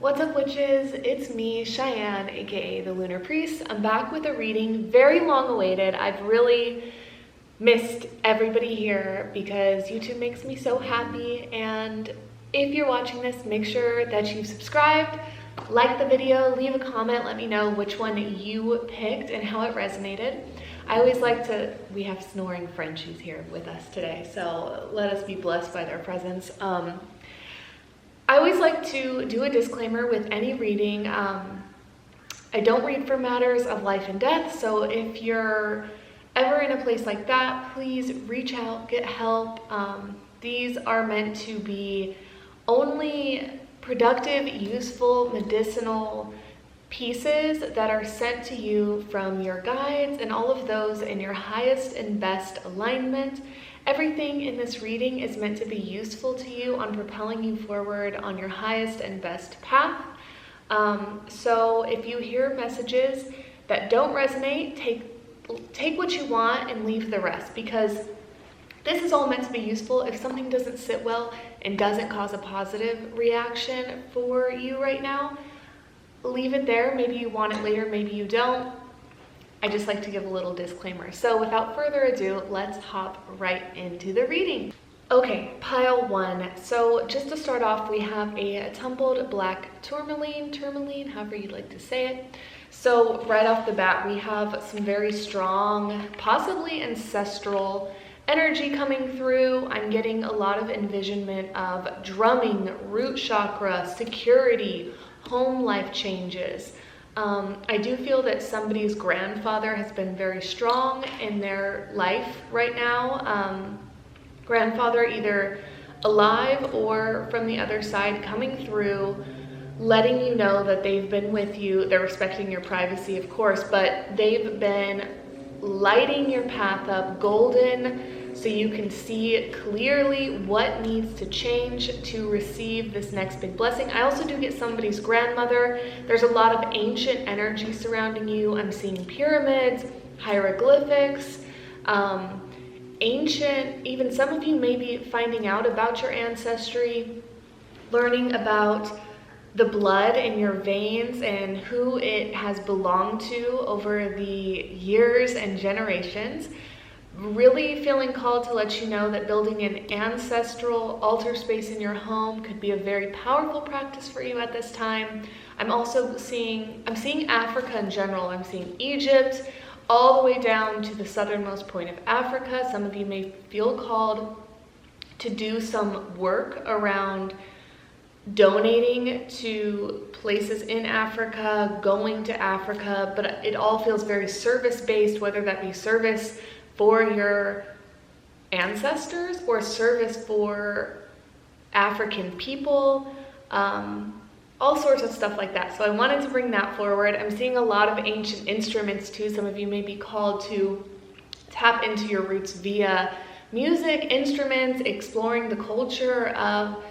What's up, witches? It's me, Cheyenne, aka the Lunar Priest. I'm back with a reading, very long awaited. I've really missed everybody here because YouTube makes me so happy. And if you're watching this, make sure that you've subscribed, like the video, leave a comment, let me know which one you picked and how it resonated. I always like to, we have snoring Frenchies here with us today, so let us be blessed by their presence. I always like to do a disclaimer with any reading. I don't read for matters of life and death, so if you're ever in a place like that, please reach out, get help. These are meant to be only productive, useful, medicinal pieces that are sent to you from your guides and all of those in your highest and best alignment. Everything in this reading is meant to be useful to you on propelling you forward on your highest and best path. So if you hear messages that don't resonate, take what you want and leave the rest, because this is all meant to be useful. If something doesn't sit well and doesn't cause a positive reaction for you right now, leave it there. Maybe you want it later, maybe you don't. I just like to give a little disclaimer. So without further ado, let's hop right into the reading. Okay, pile one. So just to start off, we have a tumbled black tourmaline, however you'd like to say it. So right off the bat, we have some very strong, possibly ancestral energy coming through. I'm getting a lot of envisionment of drumming, root chakra, security, home life changes. I do feel that somebody's grandfather has been very strong in their life right now. Grandfather either alive or from the other side coming through, letting you know that they've been with you. They're respecting your privacy, of course, but they've been lighting your path up golden, so you can see clearly what needs to change to receive this next big blessing. I also do get somebody's grandmother. There's a lot of ancient energy surrounding you. I'm seeing pyramids, hieroglyphics, ancient, even some of you may be finding out about your ancestry, learning about the blood in your veins and who it has belonged to over the years and generations. Really feeling called to let you know that building an ancestral altar space in your home could be a very powerful practice for you at this time. I'm seeing Africa in general. I'm seeing Egypt all the way down to the southernmost point of Africa. Some of you may feel called to do some work around donating to places in Africa, going to Africa, but it all feels very service-based, whether that be service for your ancestors or service for African people, all sorts of stuff like that. So I wanted to bring that forward. I'm seeing a lot of ancient instruments too. Some of you may be called to tap into your roots via music, instruments, exploring the culture of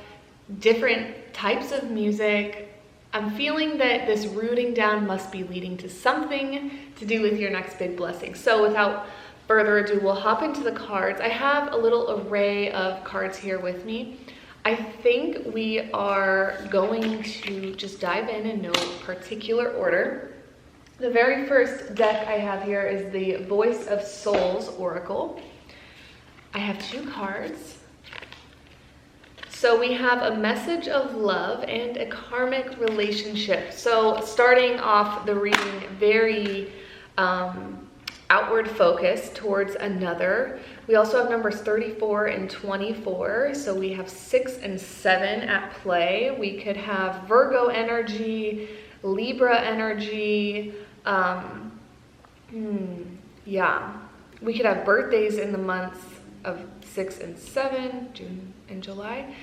different types of music. I'm feeling that this rooting down must be leading to something to do with your next big blessing. So without further ado, we'll hop into the cards. I have a little array of cards here with me. I think we are going to just dive in no particular order. The very first deck I have here is the Voice of Souls Oracle. I have two cards. So we have a message of love and a karmic relationship. So starting off the reading very outward focus towards another. We also have numbers 34 and 24. So we have 6 and 7 at play. We could have Virgo energy, Libra energy. Yeah, we could have birthdays in the months of 6 and 7, June and July.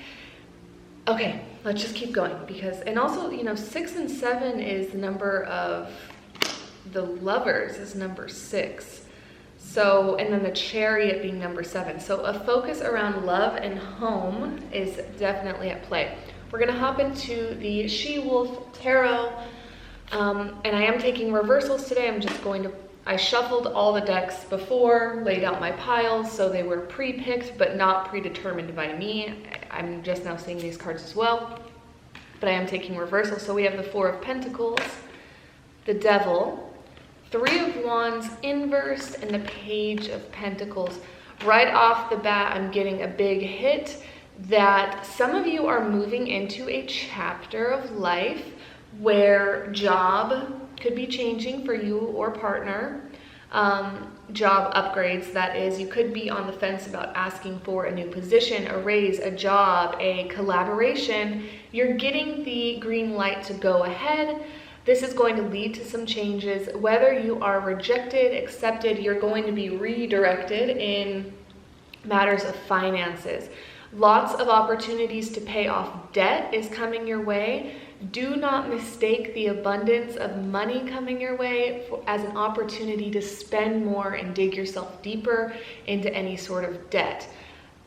Okay, let's just keep going because, and also, 6 and 7 is the number of the lovers is number 6. So, and then the Chariot being number 7. So a focus around love and home is definitely at play. We're gonna hop into the She-Wolf Tarot. And I am taking reversals today. I shuffled all the decks before, laid out my piles, so they were pre-picked but not predetermined by me. I'm just now seeing these cards as well. but I am taking reversal. So we have the Four of Pentacles, the Devil, Three of Wands inversed, and the Page of Pentacles. Right off the bat, I'm getting a big hit that some of you are moving into a chapter of life where job could be changing for you or partner. Job upgrades, that is. You could be on the fence about asking for a new position, a raise, a job, a collaboration. You're getting the green light to go ahead. This is going to lead to some changes. Whether you are rejected, accepted, you're going to be redirected in matters of finances. Lots of opportunities to pay off debt is coming your way. Do not mistake the abundance of money coming your way as an opportunity to spend more and dig yourself deeper into any sort of debt.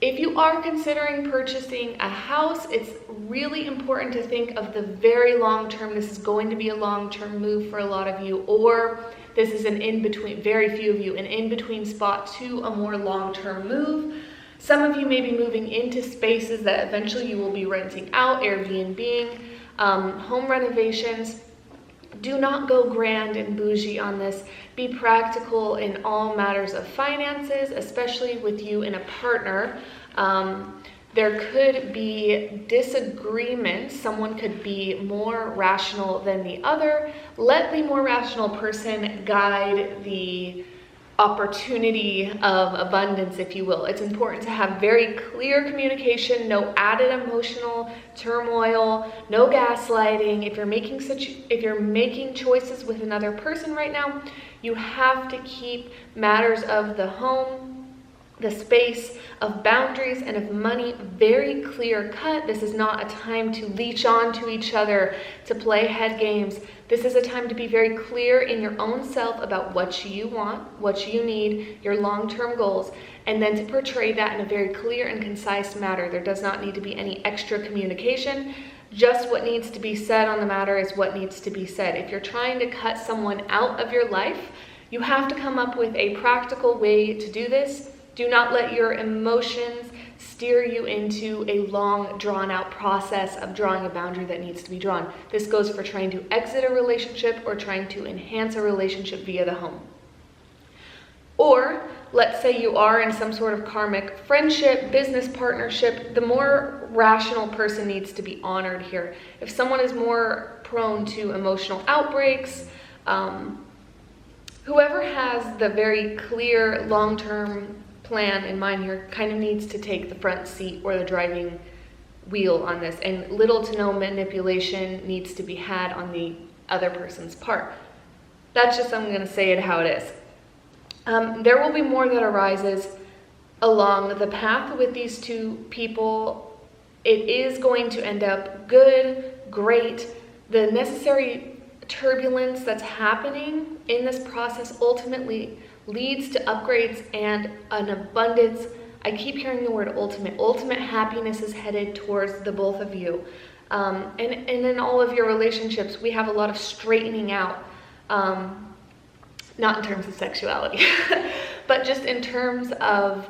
If you are considering purchasing a house, it's really important to think of the very long term. This is going to be a long-term move for a lot of you, or this is an in-between, very few of you, an in-between spot to a more long-term move. Some of you may be moving into spaces that eventually you will be renting out, Airbnb, home renovations. Do not go grand and bougie on this. Be practical in all matters of finances, especially with you and a partner. There could be disagreements. Someone could be more rational than the other. Let the more rational person guide the opportunity of abundance, if you will. It's important to have very clear communication, no added emotional turmoil, no gaslighting. If you're making choices with another person right now, you have to keep matters of the home, the space, of boundaries, and of money very clear cut. This is not a time to leech on to each other, to play head games. This is a time to be very clear in your own self about what you want, what you need, your long-term goals, and then to portray that in a very clear and concise manner. There does not need to be any extra communication. Just what needs to be said on the matter is what needs to be said. If you're trying to cut someone out of your life, you have to come up with a practical way to do this. Do not let your emotions steer you into a long, drawn-out process of drawing a boundary that needs to be drawn. This goes for trying to exit a relationship or trying to enhance a relationship via the home. Or, let's say you are in some sort of karmic friendship, business partnership, the more rational person needs to be honored here. If someone is more prone to emotional outbreaks, whoever has the very clear long-term plan in mind here kind of needs to take the front seat or the driving wheel on this, and little to no manipulation needs to be had on the other person's part. That's just, I'm going to say it how it is. There will be more that arises along the path with these two people. It is going to end up good, great. The necessary turbulence that's happening in this process ultimately leads to upgrades and an abundance. I keep hearing the word ultimate. Ultimate happiness is headed towards the both of you. And in all of your relationships, we have a lot of straightening out. Not in terms of sexuality, but just in terms of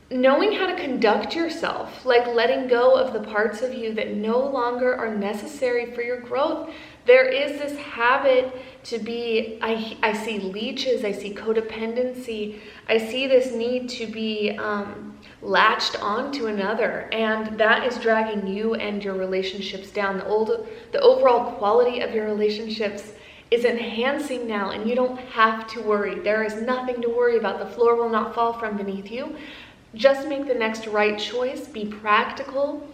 knowing how to conduct yourself, like letting go of the parts of you that no longer are necessary for your growth. There is this habit to be, I see leeches, I see codependency, I see this need to be latched on to another, and that is dragging you and your relationships down. The overall quality of your relationships is enhancing now, and you don't have to worry. There is nothing to worry about. The floor will not fall from beneath you. Just make the next right choice, be practical,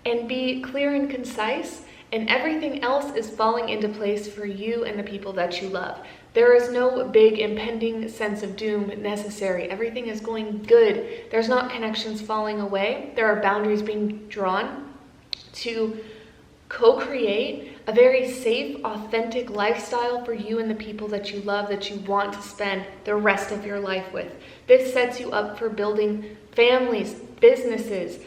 and be clear and concise, and everything else is falling into place for you and the people that you love. There is no big impending sense of doom necessary. Everything is going good. There's not connections falling away. There are boundaries being drawn to co-create a very safe, authentic lifestyle for you and the people that you love, that you want to spend the rest of your life with. This sets you up for building families, businesses,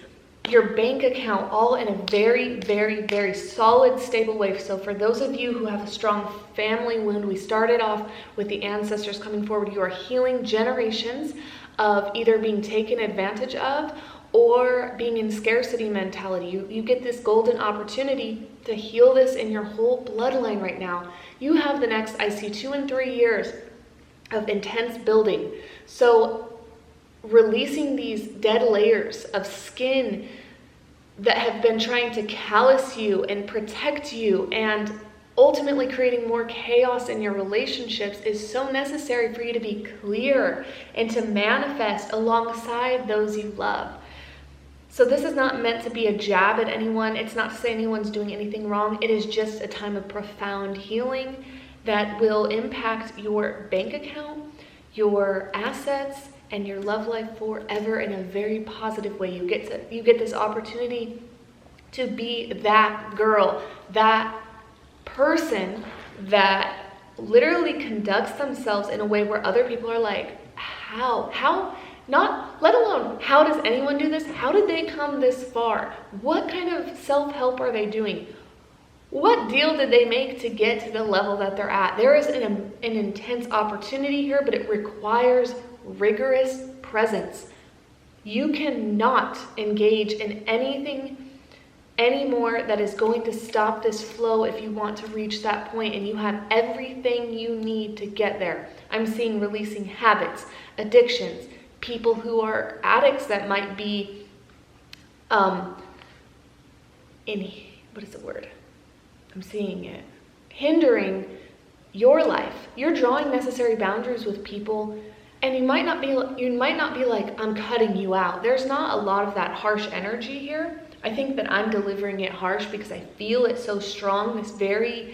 your bank account, all in a very, very, very solid, stable way. So for those of you who have a strong family wound, we started off with the ancestors coming forward. You are healing generations of either being taken advantage of or being in scarcity mentality. You get this golden opportunity to heal this in your whole bloodline right now. You have the next, I see 2 and 3 years of intense building. So releasing these dead layers of skin that have been trying to callous you and protect you and ultimately creating more chaos in your relationships is so necessary for you to be clear and to manifest alongside those you love. So this is not meant to be a jab at anyone. It's not to say anyone's doing anything wrong. It is just a time of profound healing that will impact your bank account, your assets, and your love life forever in a very positive way. You get this opportunity to be that girl, that person that literally conducts themselves in a way where other people are like, how, not, let alone, how does anyone do this? How did they come this far? What kind of self-help are they doing? What deal did they make to get to the level that they're at? There is an intense opportunity here, but it requires rigorous presence. You cannot engage in anything anymore that is going to stop this flow if you want to reach that point, and you have everything you need to get there. I'm seeing releasing habits, addictions, people who are addicts that might be I'm seeing it hindering your life. You're drawing necessary boundaries with people, and you might not be like, I'm cutting you out. There's not a lot of that harsh energy here. I think that I'm delivering it harsh because I feel it so strong, this very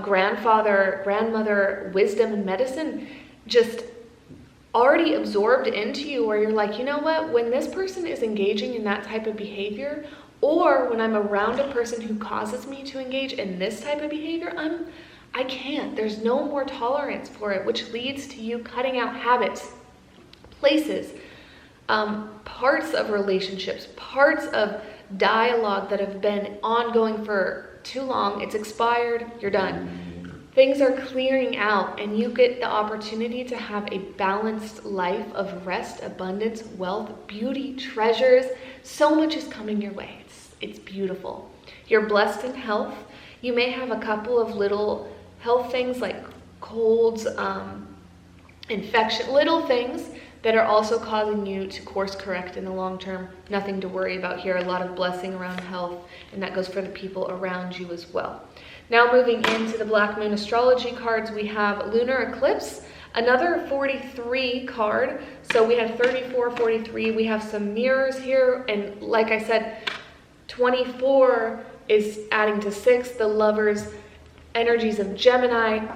grandmother wisdom and medicine just already absorbed into you, where you're like, you know what, when this person is engaging in that type of behavior, or when I'm around a person who causes me to engage in this type of behavior, I can't. There's no more tolerance for it, which leads to you cutting out habits, places, parts of relationships, parts of dialogue that have been ongoing for too long. It's expired, you're done. Things are clearing out, and you get the opportunity to have a balanced life of rest, abundance, wealth, beauty, treasures. So much is coming your way. It's beautiful. You're blessed in health. You may have a couple of little health things like colds, infection, little things that are also causing you to course correct in the long term. Nothing to worry about here. A lot of blessing around health, and that goes for the people around you as well. Now moving into the Black Moon astrology cards, we have Lunar Eclipse, another 43 card. So we have 34, 43. We have some mirrors here, and like I said, 24 is adding to 6, the Lovers, energies of Gemini,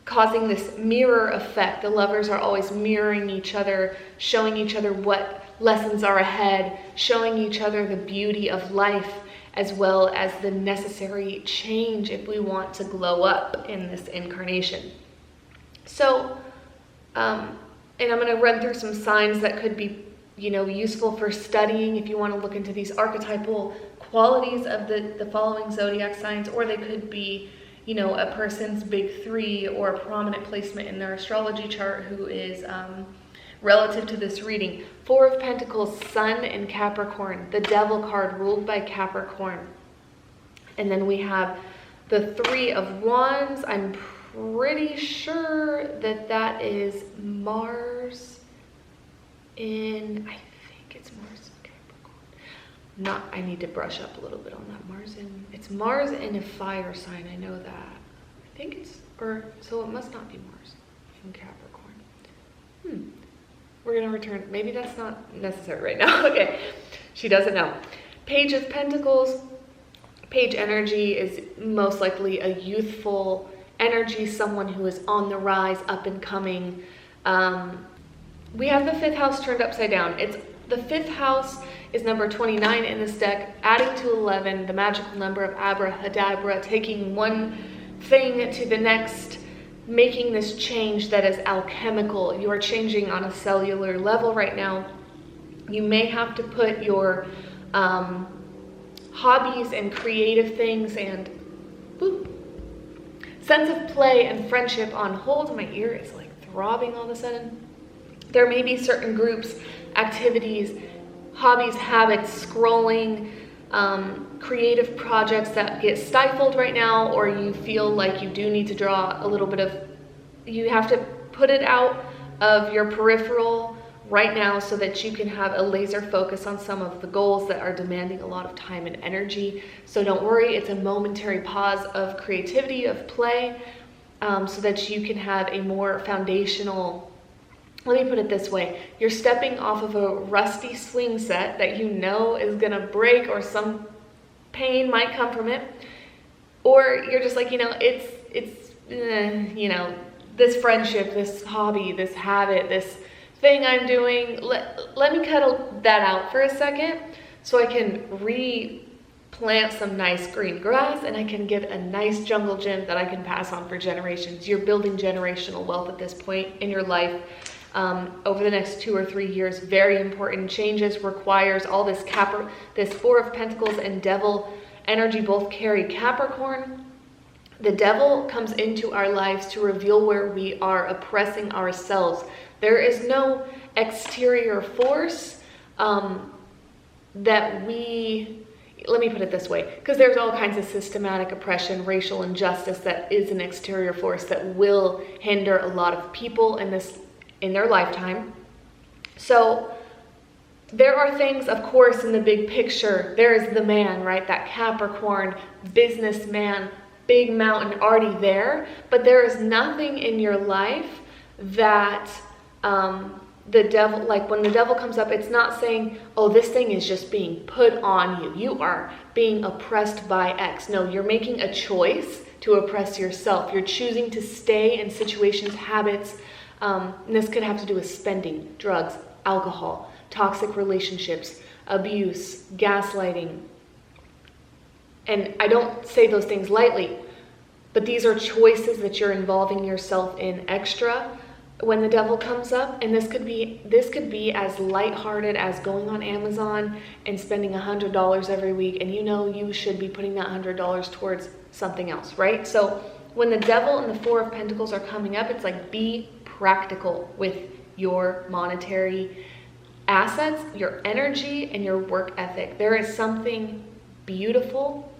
causing this mirror effect. The Lovers are always mirroring each other, showing each other what lessons are ahead, showing each other the beauty of life, as well as the necessary change if we want to glow up in this incarnation. So, and I'm going to run through some signs that could be, useful for studying if you want to look into these archetypal qualities of the following zodiac signs, or they could be, a person's big 3 or a prominent placement in their astrology chart who is relative to this reading. 4 of Pentacles, Sun in Capricorn, the Devil card ruled by Capricorn. And then we have the 3 of Wands. I'm pretty sure that is Mars in, I think it's Mars in Capricorn. I need to brush up a little bit on that. It's Mars in a fire sign, I know that. I think so it must not be Mars in Capricorn. We're going to return. Maybe that's not necessary right now. Okay. She doesn't know. Page of Pentacles. Page energy is most likely a youthful energy, someone who is on the rise, up and coming. We have the 5th house turned upside down. The 5th house is number 29 in this deck, adding to 11, the magical number of abracadabra, taking one thing to the next, making this change that is alchemical. You are changing on a cellular level right now. You may have to put your hobbies and creative things and sense of play and friendship on hold. My ear is like throbbing all of a sudden. There may be certain groups activities, hobbies, habits, scrolling, creative projects that get stifled right now, or you feel like you do need to draw a little bit of, you have to put it out of your peripheral right now so that you can have a laser focus on some of the goals that are demanding a lot of time and energy. So don't worry, it's a momentary pause of creativity, of play, so that you can have a more foundational, let me put it this way, you're stepping off of a rusty swing set that you know is gonna break, or some pain might come from it, or you're just like, this friendship, this hobby, this habit, this thing I'm doing, let me cut that out for a second so I can replant some nice green grass, and I can get a nice jungle gym that I can pass on for generations. You're building generational wealth at this point in your life. Over the next 2 or 3 years, very important changes requires all this this Four of Pentacles and Devil energy both carry Capricorn. The Devil comes into our lives to reveal where we are oppressing ourselves. There is no exterior force that we, let me put it this way, because there's all kinds of systematic oppression, racial injustice that is an exterior force that will hinder a lot of people in their lifetime. So there are things, of course, in the big picture. There is the man, right? That Capricorn businessman, big mountain already there, but there is nothing in your life that the devil, like when the devil comes up, it's not saying, oh, this thing is just being put on you. You are being oppressed by X. No, you're making a choice to oppress yourself. You're choosing to stay in situations, habits, and this could have to do with spending, drugs, alcohol, toxic relationships, abuse, gaslighting. And I don't say those things lightly, but these are choices that you're involving yourself in extra when the devil comes up. And this could be as lighthearted as going on Amazon and spending $100 every week, and you should be putting that $100 towards something else, right? So when the devil and the Four of Pentacles are coming up, it's like, be practical with your monetary assets, your energy, and your work ethic. There is something beautiful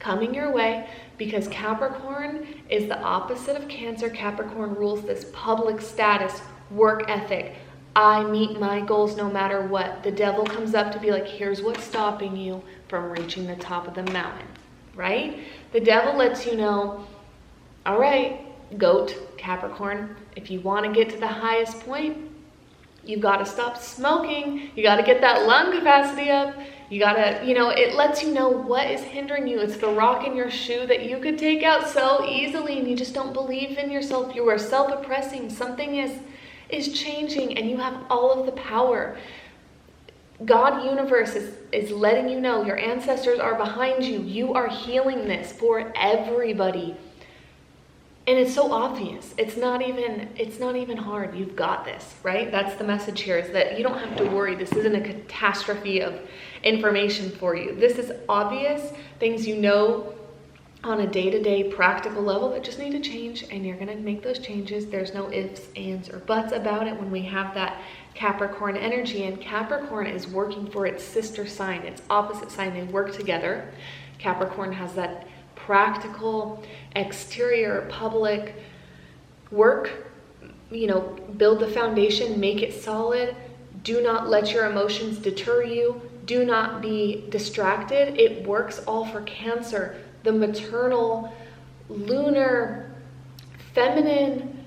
coming your way, because Capricorn is the opposite of Cancer. Capricorn rules this public status, work ethic. I meet my goals no matter what. The devil comes up to be like, here's what's stopping you from reaching the top of the mountain, right? The devil lets you know, all right, goat, Capricorn, if you want to get to the highest point, you've got to stop smoking. You got to get that lung capacity up. You got to, it lets you know what is hindering you. It's the rock in your shoe that you could take out so easily, and you just don't believe in yourself. You are self-oppressing. Something is changing, and you have all of the power. God, universe is letting you know, your ancestors are behind you. You are healing this for everybody. And it's so obvious. It's not even hard. You've got this, right? That's the message here, is that you don't have to worry. This isn't a catastrophe of information for you. This is obvious things you know on a day-to-day practical level that just need to change, and you're going to make those changes. There's no ifs, ands, or buts about it when we have that Capricorn energy. And Capricorn is working for its sister sign, its opposite sign. They work together. Capricorn has that practical, exterior, public work, build the foundation, make it solid. Do not let your emotions deter you. Do not be distracted. It works all for Cancer, the maternal, lunar, feminine,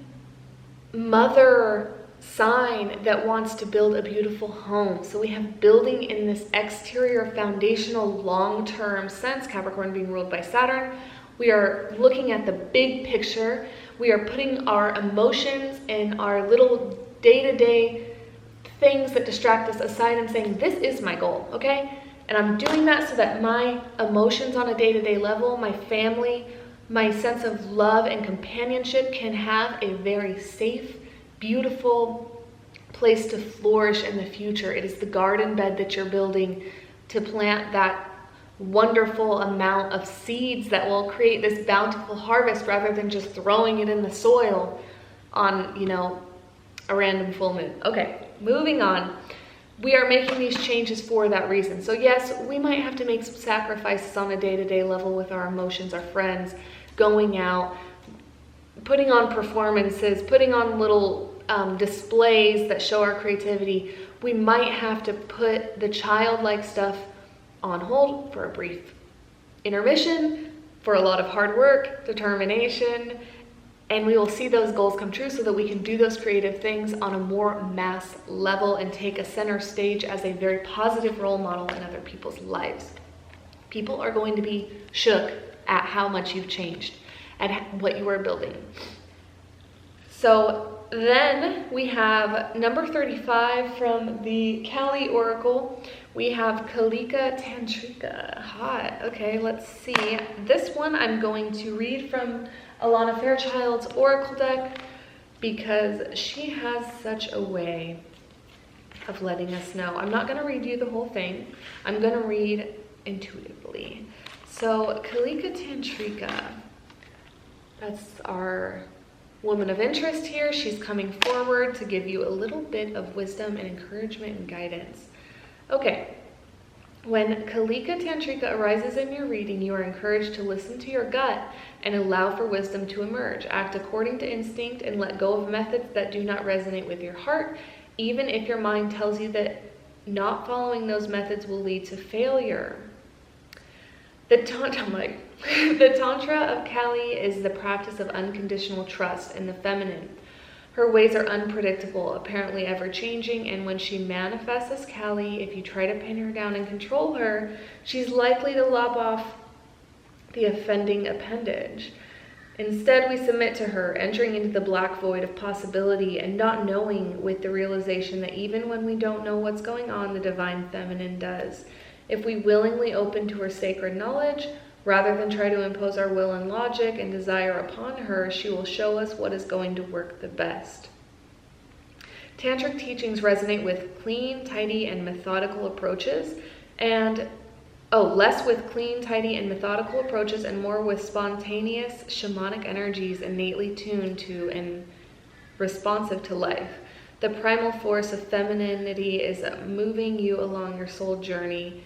mother sign that wants to build a beautiful home. So we have building in this exterior foundational long-term sense, Capricorn being ruled by Saturn. We are looking at the big picture. We are putting our emotions and our little day-to-day things that distract us aside and saying, this is my goal, okay? And I'm doing that so that my emotions on a day-to-day level, my family, my sense of love and companionship can have a very safe, beautiful place to flourish in the future. It is the garden bed that you're building to plant that wonderful amount of seeds that will create this bountiful harvest, rather than just throwing it in the soil on, a random full moon. Okay, moving on. we are making these changes for that reason. So yes, we might have to make some sacrifices on a day-to-day level with our emotions, our friends, going out, putting on performances, putting on little displays that show our creativity. We might have to put the childlike stuff on hold for a brief intermission, for a lot of hard work, determination, and we will see those goals come true so that we can do those creative things on a more mass level and take a center stage as a very positive role model in other people's lives. People are going to be shook at how much you've changed, at what you are building. So then we have number 35 from the Kali Oracle. We have Kalika Tantrika. Hot. Okay, let's see. This one I'm going to read from Alana Fairchild's Oracle deck because she has such a way of letting us know. I'm not going to read you the whole thing. I'm going to read intuitively. So Kalika Tantrika, that's our woman of interest here. She's coming forward to give you a little bit of wisdom and encouragement and guidance. Okay, when Kalika Tantrika arises in your reading, you are encouraged to listen to your gut and allow for wisdom to emerge. Act according to instinct and let go of methods that do not resonate with your heart, even if your mind tells you that not following those methods will lead to failure. The Tantra of Kali is the practice of unconditional trust in the feminine. Her ways are unpredictable, apparently ever-changing, and when she manifests as Kali, if you try to pin her down and control her, she's likely to lop off the offending appendage. Instead, we submit to her, entering into the black void of possibility and not knowing, with the realization that even when we don't know what's going on, the divine feminine does. If we willingly open to her sacred knowledge, rather than try to impose our will and logic and desire upon her, she will show us what is going to work the best. Tantric teachings resonate with clean, tidy, and methodical approaches, and less with clean, tidy, and methodical approaches, and more with spontaneous shamanic energies innately tuned to and responsive to life. The primal force of femininity is moving you along your soul journey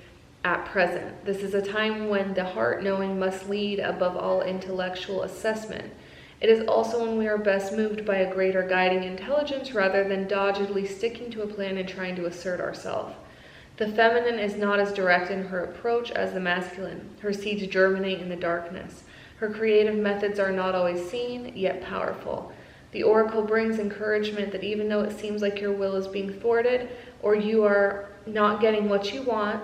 at present. This is a time when the heart knowing must lead above all intellectual assessment. It is also when we are best moved by a greater guiding intelligence rather than doggedly sticking to a plan and trying to assert ourselves. The feminine is not as direct in her approach as the masculine. Her seeds germinate in the darkness. Her creative methods are not always seen, yet powerful. The oracle brings encouragement that even though it seems like your will is being thwarted, or you are not getting what you want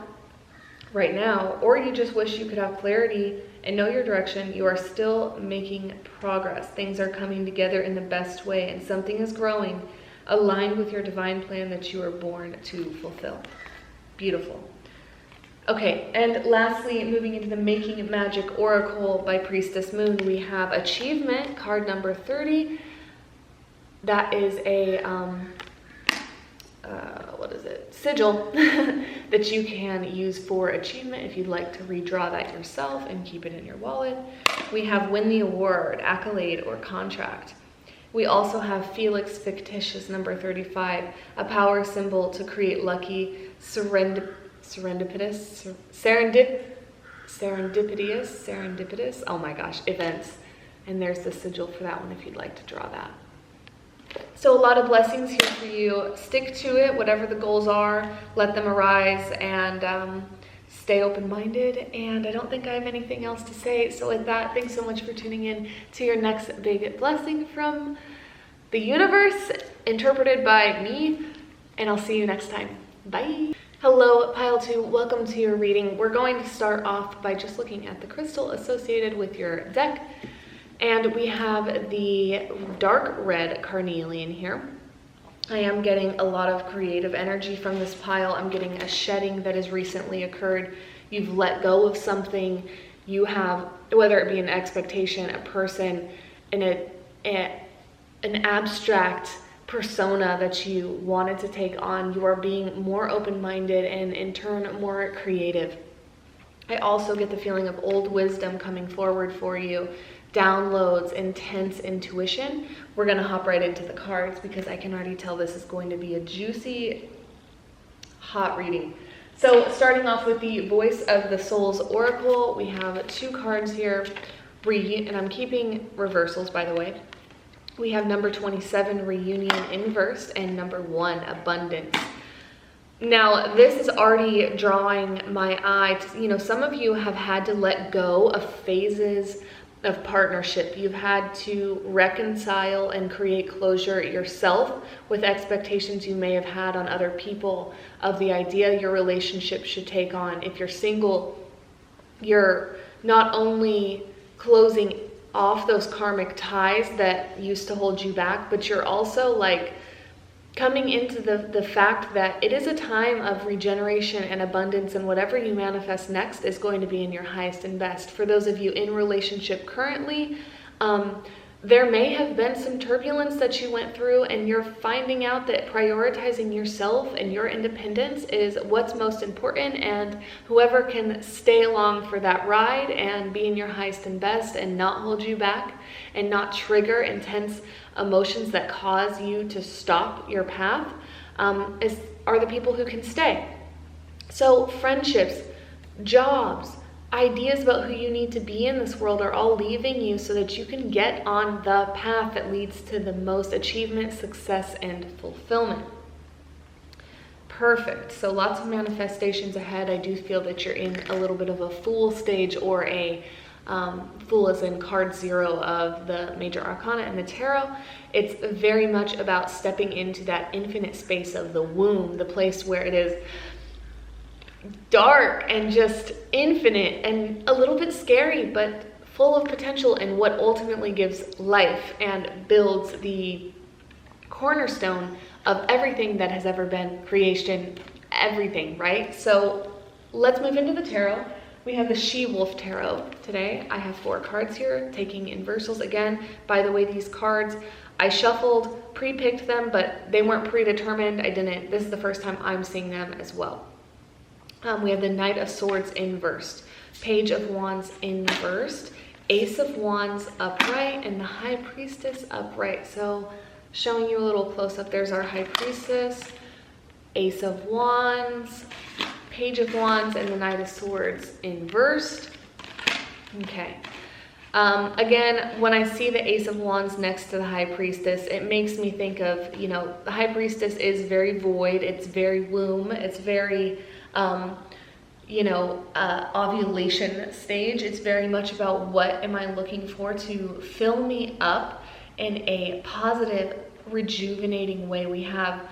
right now, or you just wish you could have clarity and know your direction, you are still making progress. Things are coming together in the best way, and something is growing, aligned with your divine plan that you were born to fulfill. Beautiful. Okay, and lastly, moving into the Making Magic Oracle by Priestess Moon, we have Achievement, card number 30. That is a sigil that you can use for achievement if you'd like to redraw that yourself and keep it in your wallet. We have Win the Award, Accolade, or Contract. We also have Felix Fictitious, number 35, a power symbol to create lucky, serendipitous, oh my gosh, events. And there's the sigil for that one if you'd like to draw that. So a lot of blessings here for you. Stick to it, whatever the goals are, let them arise, and stay open-minded. And I don't think I have anything else to say. So with that, thanks so much for tuning in to your next big blessing from the universe, interpreted by me, and I'll see you next time. Bye. Hello, Pile 2. Welcome to your reading. We're going to start off by just looking at the crystal associated with your deck. And we have the dark red carnelian here. I am getting a lot of creative energy from this pile. I'm getting a shedding that has recently occurred. You've let go of something. You have, whether it be an expectation, a person, an abstract persona that you wanted to take on. You are being more open-minded and in turn more creative. I also get the feeling of old wisdom coming forward for you. Downloads, intense intuition. We're going to hop right into the cards because I can already tell this is going to be a juicy, hot reading. So starting off with the Voice of the Soul's Oracle, we have 2 cards here, and I'm keeping reversals, by the way. We have number 27, Reunion inversed, and number 1, Abundance. Now, this is already drawing my eye to, some of you have had to let go of phases of partnership. You've had to reconcile and create closure yourself with expectations you may have had on other people of the idea your relationship should take on. If you're single, you're not only closing off those karmic ties that used to hold you back, but you're also like coming into the fact that it is a time of regeneration and abundance, and whatever you manifest next is going to be in your highest and best. For those of you in relationship currently, there may have been some turbulence that you went through, and you're finding out that prioritizing yourself and your independence is what's most important, and whoever can stay along for that ride and be in your highest and best and not hold you back and not trigger intense emotions that cause you to stop your path are the people who can stay. So friendships, jobs, ideas about who you need to be in this world are all leaving you so that you can get on the path that leads to the most achievement, success, and fulfillment. Perfect. So lots of manifestations ahead. I do feel that you're in a little bit of a Fool stage, or a Fool as in card 0 of the major arcana and the tarot. It's very much about stepping into that infinite space of the womb, the place where it is dark and just infinite and a little bit scary, but full of potential, and what ultimately gives life and builds the cornerstone of everything that has ever been creation, everything, right? So let's move into the tarot. We have the She-Wolf Tarot today. I have 4 cards here, taking inversals again. By the way, these cards, I shuffled, pre-picked them, but they weren't predetermined. This is the first time I'm seeing them as well. We have the Knight of Swords inversed, Page of Wands inversed, Ace of Wands upright, and the High Priestess upright. So showing you a little close up, there's our High Priestess, Ace of Wands, Page of Wands, and the Knight of Swords inversed. Okay. Again, when I see the Ace of Wands next to the High Priestess, it makes me think of, the High Priestess is very void, it's very womb, it's very ovulation stage. It's very much about what am I looking for to fill me up in a positive, rejuvenating way. We have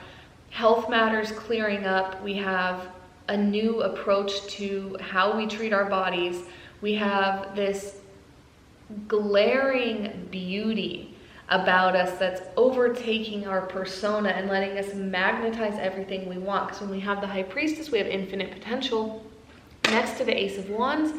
health matters clearing up. We have a new approach to how we treat our bodies. We have this glaring beauty about us that's overtaking our persona and letting us magnetize everything we want. Because when we have the High Priestess, we have infinite potential. Next to the Ace of Wands,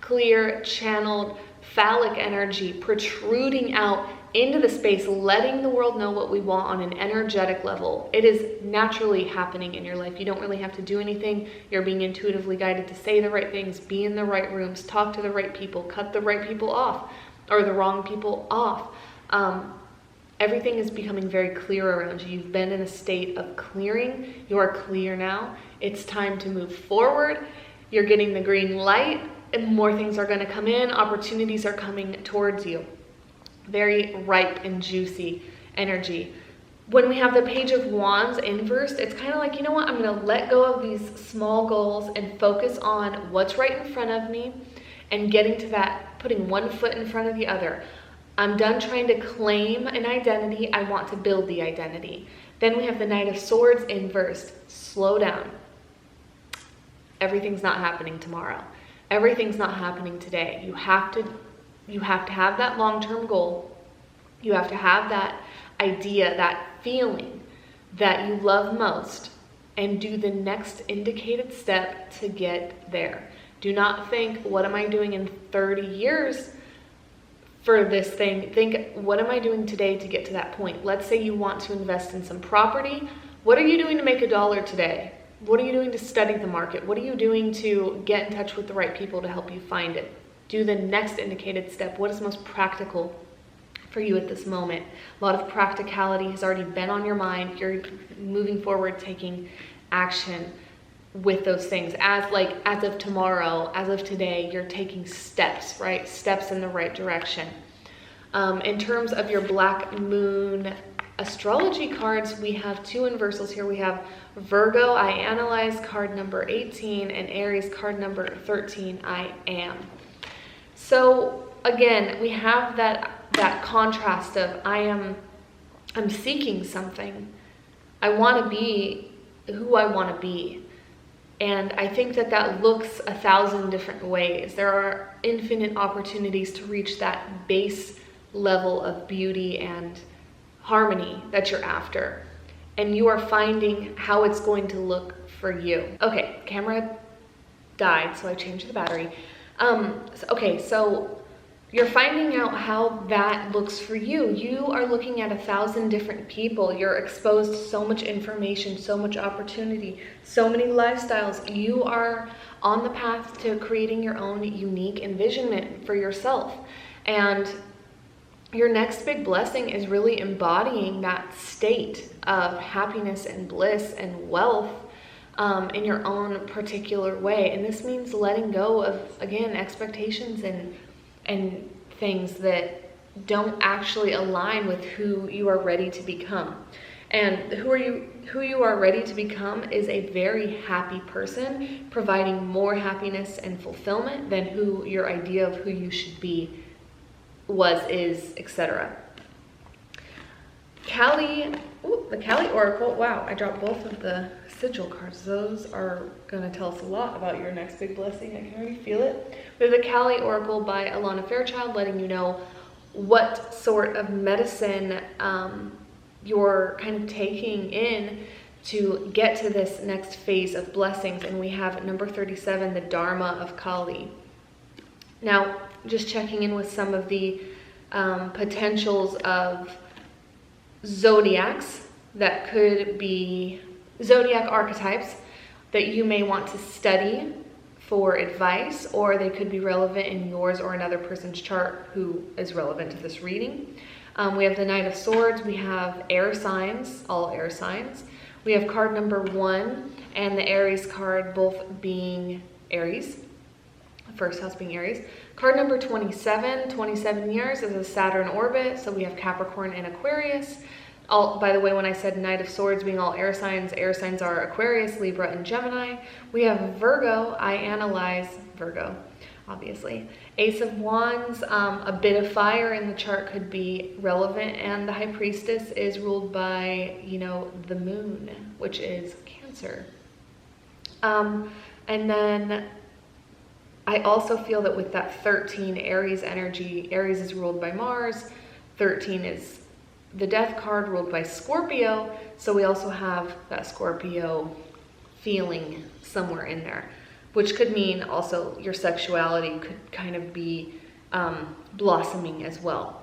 clear, channeled, phallic energy protruding out into the space, letting the world know what we want on an energetic level. It is naturally happening in your life. You don't really have to do anything. You're being intuitively guided to say the right things, be in the right rooms, talk to the right people, cut the right people off, or the wrong people off. Everything is becoming very clear around you. You've been in a state of clearing. You are clear now. It's time to move forward. You're getting the green light, and more things are going to come in. Opportunities are coming towards you. Very ripe and juicy energy. When we have the Page of Wands inversed, it's kind of like, you know what? I'm going to let go of these small goals and focus on what's right in front of me and getting to that, putting one foot in front of the other. I'm done trying to claim an identity. I want to build the identity. Then we have the Knight of Swords inversed. Slow down. Everything's not happening tomorrow. Everything's not happening today. You have to have that long-term goal. You have to have that idea, that feeling that you love most, and do the next indicated step to get there. Do not think, what am I doing in 30 years for this thing? Think, what am I doing today to get to that point? Let's say you want to invest in some property. What are you doing to make $1 today? What are you doing to study the market? What are you doing to get in touch with the right people to help you find it? Do the next indicated step. What is most practical for you at this moment? A lot of practicality has already been on your mind. You're moving forward, taking action. with those things, as of tomorrow, as of today, you're taking steps, right? Steps in the right direction. In terms of your Black Moon astrology cards, we have two inversals here. We have Virgo, I analyze, card number 18, and Aries, card number 13, I am. So again, we have that contrast of I'm seeking something. I want to be who I want to be. And I think that looks 1,000 different ways. There are infinite opportunities to reach that base level of beauty and harmony that you're after. And you are finding how it's going to look for you. Okay, camera died, so I changed the battery. So you're finding out how that looks for you. You are looking at 1,000 different people. You're exposed to so much information, so much opportunity, so many lifestyles. You are on the path to creating your own unique envisionment for yourself. And your next big blessing is really embodying that state of happiness and bliss and wealth in your own particular way. And this means letting go of, again, expectations and things that don't actually align with who you are ready to become. And who you are ready to become is a very happy person, providing more happiness and fulfillment than who your idea of who you should be was, is, etc. The Kali Oracle. Wow, I dropped both of the sigil cards. Those are going to tell us a lot about your next big blessing. I can already feel it. We have the Kali Oracle by Alana Fairchild, letting you know what sort of medicine you're kind of taking in to get to this next phase of blessings. And we have number 37, the Dharma of Kali. Now, just checking in with some of the potentials of zodiacs that could be zodiac archetypes that you may want to study for advice, or they could be relevant in yours or another person's chart who is relevant to this reading. We have the Knight of Swords. We have air signs, all air signs. We have card number 1 and the Aries card, both being Aries. First house being Aries. Card number 27 years is a Saturn orbit. So we have Capricorn and Aquarius. By the way, when I said Knight of Swords being all air signs are Aquarius, Libra, and Gemini. We have Virgo. I analyze Virgo, obviously. Ace of Wands, a bit of fire in the chart could be relevant. And the High Priestess is ruled by, the moon, which is Cancer. And then I also feel that with that 13 Aries energy, Aries is ruled by Mars. 13 is the Death card, ruled by Scorpio. So we also have that Scorpio feeling somewhere in there, which could mean also your sexuality could kind of be blossoming as well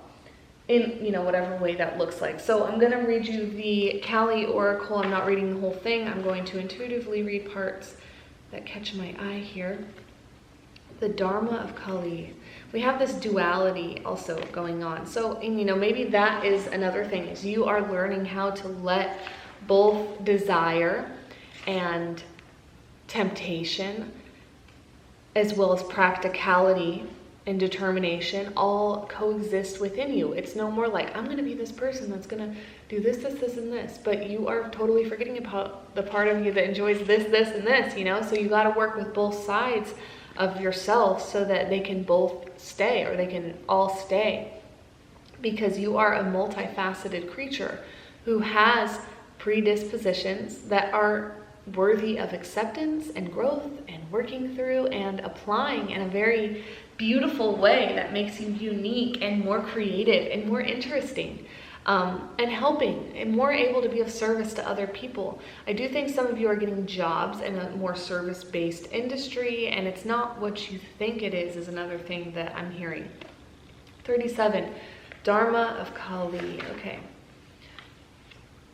in, whatever way that looks like. So I'm going to read you the Kali Oracle. I'm not reading the whole thing. I'm going to intuitively read parts that catch my eye here. The Dharma of Kali. We have this duality also going on. So, maybe that is another thing, is you are learning how to let both desire and temptation, as well as practicality and determination, all coexist within you. It's no more like, I'm going to be this person that's going to do this, and this. But you are totally forgetting about the part of you that enjoys this, and this, So you got to work with both sides of yourself so that they can both stay, or they can all stay, because you are a multifaceted creature who has predispositions that are worthy of acceptance and growth and working through and applying in a very beautiful way that makes you unique and more creative and more interesting. And helping and more able to be of service to other people. I do think some of you are getting jobs in a more service-based industry, and it's not what you think it is another thing that I'm hearing. 37, Dharma of Kali. Okay,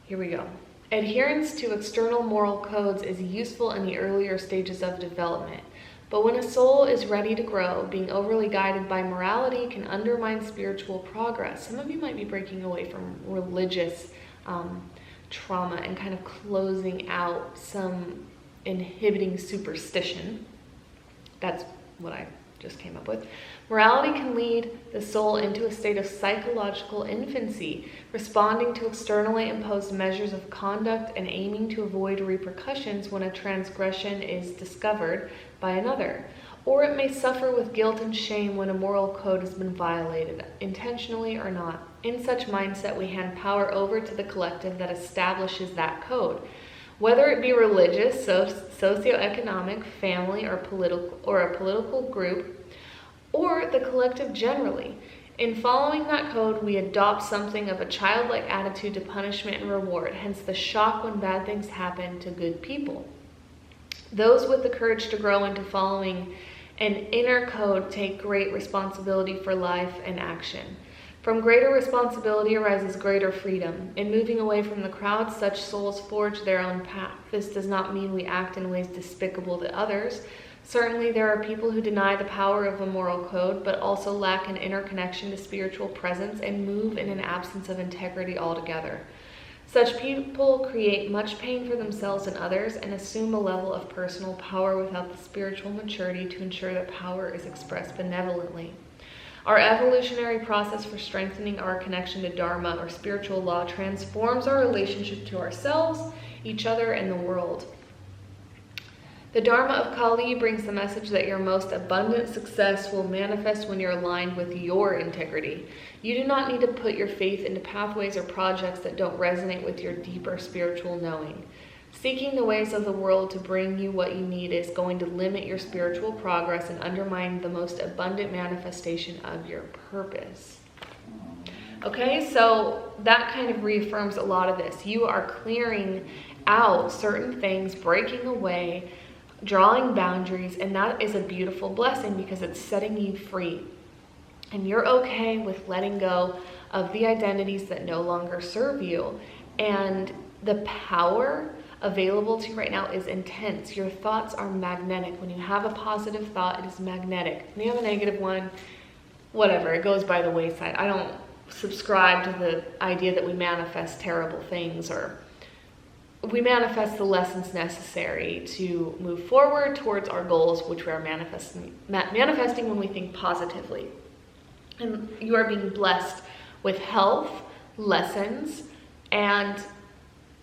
here we go. Adherence to external moral codes is useful in the earlier stages of development. But when a soul is ready to grow, being overly guided by morality can undermine spiritual progress. Some of you might be breaking away from religious trauma and kind of closing out some inhibiting superstition. That's what I just came up with. Morality can lead the soul into a state of psychological infancy, responding to externally imposed measures of conduct and aiming to avoid repercussions when a transgression is discovered by another. Or it may suffer with guilt and shame when a moral code has been violated, intentionally or not. In such mindset, we hand power over to the collective that establishes that code. Whether it be religious, socioeconomic, family, or a political group, or the collective generally. In following that code, we adopt something of a childlike attitude to punishment and reward, hence the shock when bad things happen to good people. Those with the courage to grow into following an inner code take great responsibility for life and action. From greater responsibility arises greater freedom. In moving away from the crowd, such souls forge their own path. This does not mean we act in ways despicable to others. Certainly there are people who deny the power of a moral code, but also lack an inner connection to spiritual presence and move in an absence of integrity altogether. Such people create much pain for themselves and others and assume a level of personal power without the spiritual maturity to ensure that power is expressed benevolently. Our evolutionary process for strengthening our connection to Dharma or spiritual law transforms our relationship to ourselves, each other, and the world. The Dharma of Kali brings the message that your most abundant success will manifest when you're aligned with your integrity. You do not need to put your faith into pathways or projects that don't resonate with your deeper spiritual knowing. Seeking the ways of the world to bring you what you need is going to limit your spiritual progress and undermine the most abundant manifestation of your purpose. Okay, so that kind of reaffirms a lot of this. You are clearing out certain things, breaking away, drawing boundaries, and that is a beautiful blessing because it's setting you free. And you're okay with letting go of the identities that no longer serve you. And the power available to you right now is intense. Your thoughts are magnetic. When you have a positive thought, it is magnetic. When you have a negative one, whatever, it goes by the wayside. I don't subscribe to the idea that we manifest terrible things, or we manifest the lessons necessary to move forward towards our goals, which we are manifesting when we think positively. And you are being blessed with health, lessons, and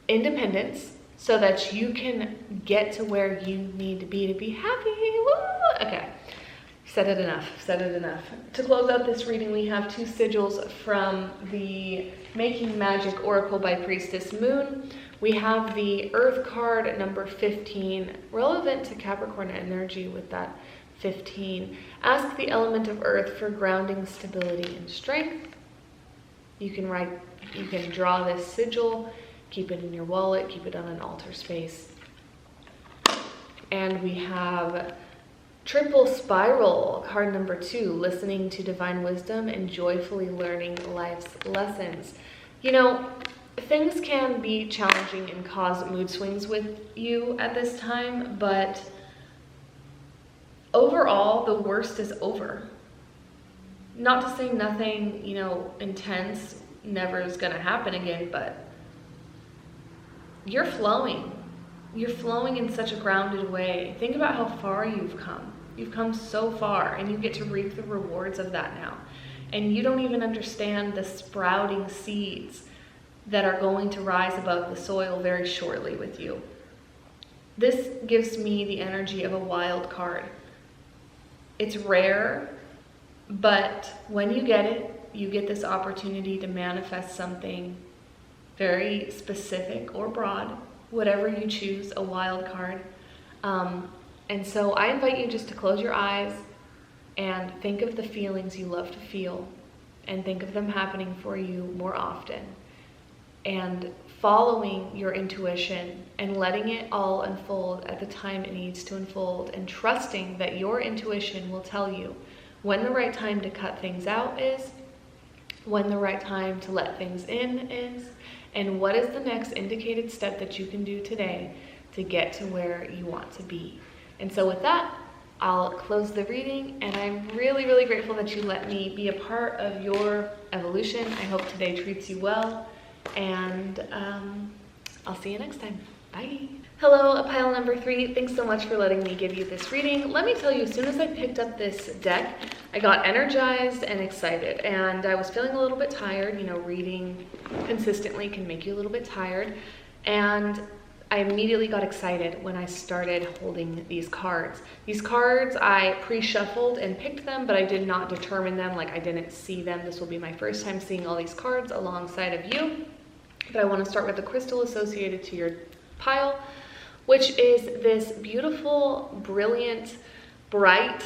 independence so that you can get to where you need to be happy. Woo! Okay, said it enough. To close out this reading, we have 2 sigils from the Making Magic Oracle by Priestess Moon. We have the Earth card, number 15, relevant to Capricorn energy with that 15. Ask the element of Earth for grounding, stability, and strength. You can draw this sigil, keep it in your wallet, keep it on an altar space. And we have Triple Spiral, card number 2, listening to divine wisdom and joyfully learning life's lessons. You know, things can be challenging and cause mood swings with you at this time, but overall, the worst is over. Not to say nothing, intense never is going to happen again, but you're flowing. You're flowing in such a grounded way. Think about how far you've come. You've come so far, and you get to reap the rewards of that now. And you don't even understand the sprouting seeds that are going to rise above the soil very shortly with you. This gives me the energy of a wild card. It's rare, but when you get it, you get this opportunity to manifest something very specific or broad, whatever you choose, a wild card. And so I invite you just to close your eyes and think of the feelings you love to feel and think of them happening for you more often. And following your intuition and letting it all unfold at the time it needs to unfold, and trusting that your intuition will tell you when the right time to cut things out is, when the right time to let things in is, and what is the next indicated step that you can do today to get to where you want to be. And so with that, I'll close the reading, and I'm really, really grateful that you let me be a part of your evolution. I hope today treats you well. And I'll see you next time. Bye. Hello, a pile number 3. Thanks so much for letting me give you this reading. Let me tell you, as soon as I picked up this deck, I got energized and excited, and I was feeling a little bit tired. You know, reading consistently can make you a little bit tired, and I immediately got excited when I started holding these cards. These cards, I pre-shuffled and picked them, but I did not determine them, like I didn't see them. This will be my first time seeing all these cards alongside of you. But I want to start with the crystal associated to your pile, which is this beautiful, brilliant, bright,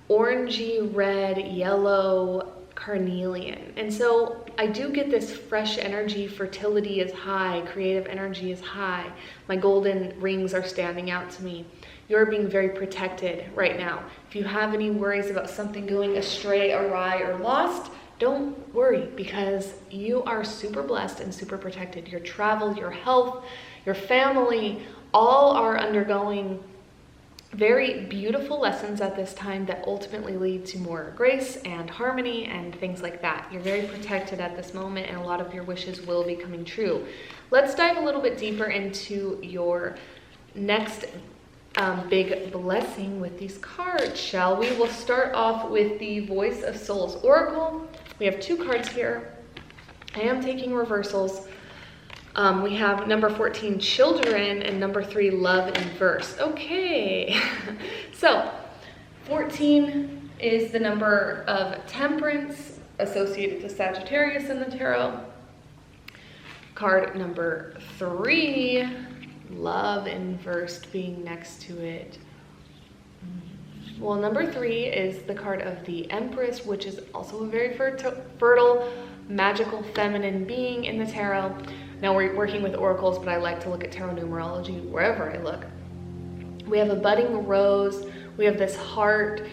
orangey, red, yellow carnelian. And so I do get this fresh energy. Fertility is high, creative energy is high. My golden rings are standing out to me. You're being very protected right now. If you have any worries about something going astray, awry, or lost, don't worry, because you are super blessed and super protected. Your travel, your health, your family, all are undergoing very beautiful lessons at this time that ultimately lead to more grace and harmony and things like that. You're very protected at this moment, and a lot of your wishes will be coming true. Let's dive a little bit deeper into your next big blessing with these cards, shall we? We'll start off with the Voice of Souls Oracle. We have 2 cards here. I am taking reversals. We have number 14, Children, and number 3, Love in Verse. Okay, so 14 is the number of temperance associated to Sagittarius in the tarot. Card number 3, Love in Verse being next to it. Well, number 3 is the card of the Empress, which is also a very fertile, magical, feminine being in the tarot. Now we're working with oracles, but I like to look at tarot numerology wherever I look. We have a budding rose. We have this heart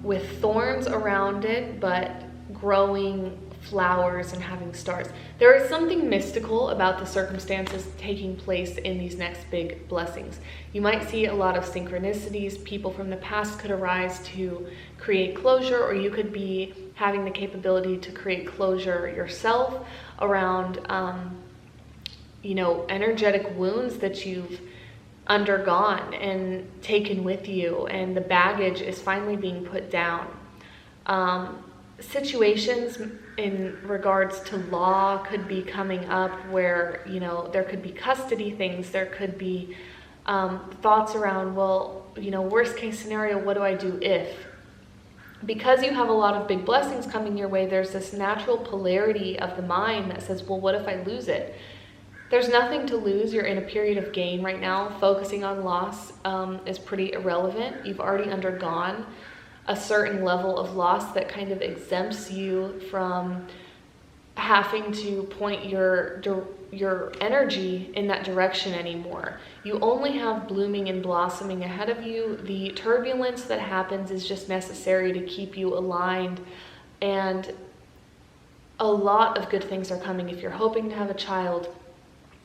with thorns around it, but growing flowers and having stars. There is something mystical about the circumstances taking place in these next big blessings. You might see a lot of synchronicities. People from the past could arise to create closure, or you could be having the capability to create closure yourself around, energetic wounds that you've undergone and taken with you, and the baggage is finally being put down. Situations in regards to law could be coming up where, there could be custody things, there could be thoughts around, worst case scenario, what do I do if? Because you have a lot of big blessings coming your way, there's this natural polarity of the mind that says, well, what if I lose it? There's nothing to lose. You're in a period of gain right now. Focusing on loss is pretty irrelevant. You've already undergone a certain level of loss that kind of exempts you from having to point your energy in that direction anymore. You only have blooming and blossoming ahead of you. The turbulence that happens is just necessary to keep you aligned, and a lot of good things are coming. If you're hoping to have a child,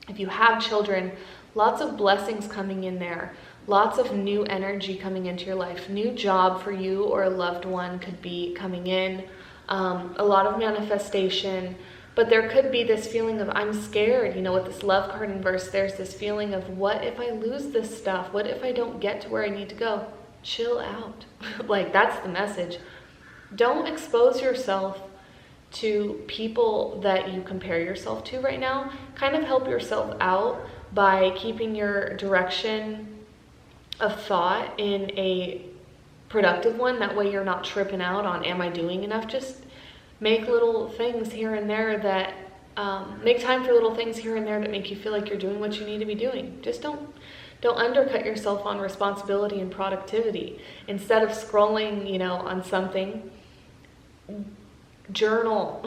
if you have children, lots of blessings coming in there. Lots of new energy coming into your life. New job for you or a loved one could be coming in. A lot of manifestation. But there could be this feeling of, I'm scared. With this love card in verse, there's this feeling of, what if I lose this stuff? What if I don't get to where I need to go? Chill out. That's the message. Don't expose yourself to people that you compare yourself to right now. Kind of help yourself out by keeping your direction of thought in a productive one. That way you're not tripping out on, am I doing enough? Just make little things here and there that make time for little things here and there that make you feel like you're doing what you need to be doing. Just don't undercut yourself on responsibility and productivity. Instead of scrolling, on something, journal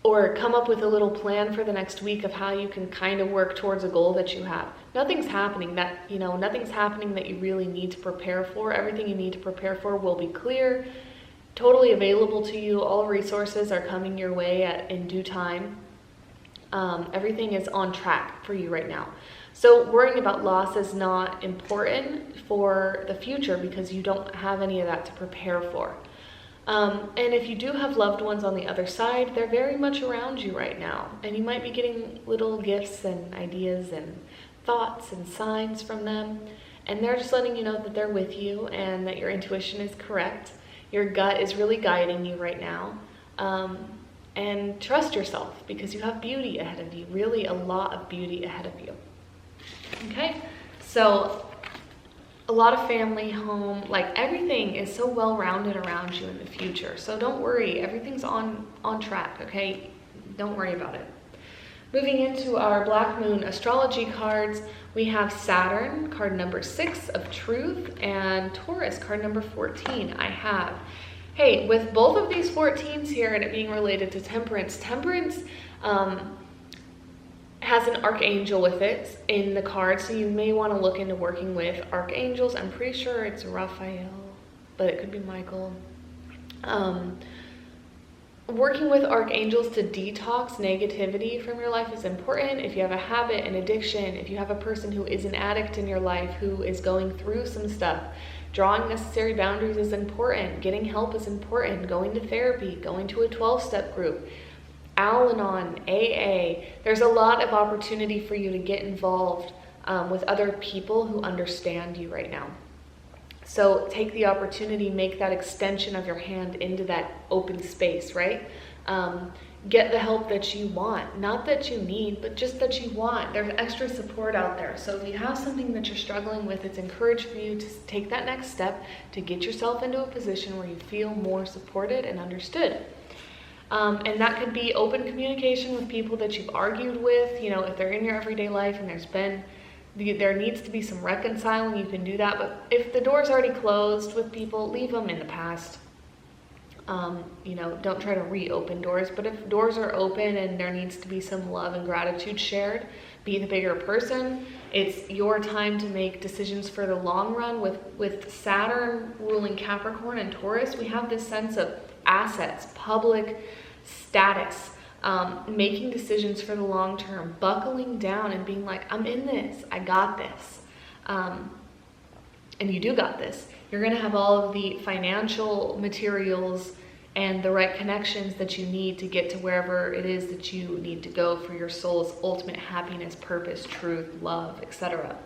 or come up with a little plan for the next week of how you can kind of work towards a goal that you have. Nothing's happening that you really need to prepare for. Everything you need to prepare for will be clear, totally available to you. All resources are coming your way in due time. Everything is on track for you right now. So worrying about loss is not important for the future because you don't have any of that to prepare for. And if you do have loved ones on the other side, they're very much around you right now. And you might be getting little gifts and ideas and thoughts and signs from them. And they're just letting you know that they're with you and that your intuition is correct. Your gut is really guiding you right now. And trust yourself, because you have beauty ahead of you, really a lot of beauty ahead of you. Okay, so a lot of family, home, like everything is so well-rounded around you in the future. So don't worry, everything's on track, okay? Don't worry about it. Moving into our Black Moon astrology cards, we have Saturn, card number 6 of Truth, and Taurus, card number 14. Hey, with both of these 14s here and it being related to Temperance, Temperance has an archangel with it in the card, so you may want to look into working with archangels. I'm pretty sure it's Raphael, but it could be Michael. Working with archangels to detox negativity from your life is important. If you have a habit, an addiction, if you have a person who is an addict in your life who is going through some stuff, drawing necessary boundaries is important. Getting help is important. Going to therapy, going to a 12-step group, Al-Anon, AA. There's a lot of opportunity for you to get involved with other people who understand you right now. So take the opportunity, make that extension of your hand into that open space, right? Get the help that you want. Not that you need, but just that you want. There's extra support out there. So if you have something that you're struggling with, it's encouraged for you to take that next step to get yourself into a position where you feel more supported and understood. And that could be open communication with people that you've argued with. You know, if they're in your everyday life and there needs to be some reconciling, you can do that. But if the door's already closed with people, leave them in the past. Don't try to reopen doors. But if doors are open and there needs to be some love and gratitude shared, be the bigger person. It's your time to make decisions for the long run. With Saturn ruling Capricorn and Taurus, we have this sense of assets, public status, making decisions for the long term, buckling down and being like, I'm in this, I got this. And you do got this. You're going to have all of the financial materials and the right connections that you need to get to wherever it is that you need to go for your soul's ultimate happiness, purpose, truth, love, etc.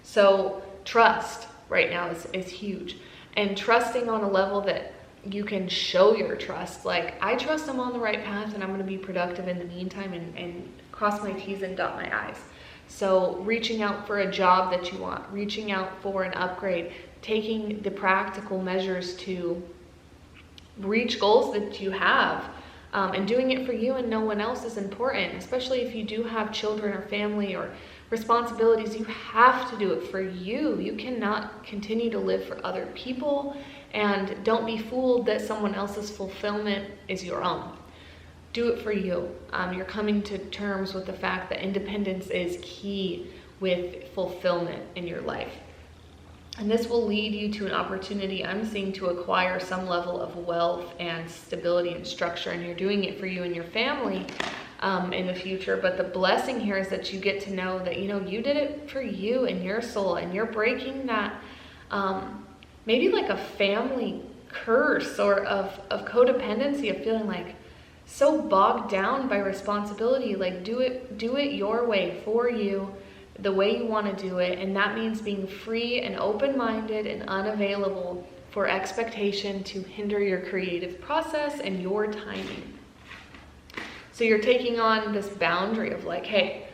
So trust right now is huge. And trusting on a level that you can show your trust. Like, I trust I'm on the right path and I'm going to be productive in the meantime and cross my T's and dot my I's. So reaching out for a job that you want, reaching out for an upgrade, taking the practical measures to reach goals that you have, and doing it for you and no one else is important, especially if you do have children or family or responsibilities. You have to do it for you. You cannot continue to live for other people, and don't be fooled that someone else's fulfillment is your own. Do it for you. You're coming to terms with the fact that independence is key with fulfillment in your life. And this will lead you to an opportunity, I'm seeing, to acquire some level of wealth and stability and structure. And you're doing it for you and your family in the future. But the blessing here is that you get to know that, you did it for you and your soul. And you're breaking that maybe like a family curse or of codependency, of feeling like so bogged down by responsibility. Like, do it your way, for you, the way you want to do it. And that means being free and open-minded and unavailable for expectation to hinder your creative process and your timing. So you're taking on this boundary of like, hey,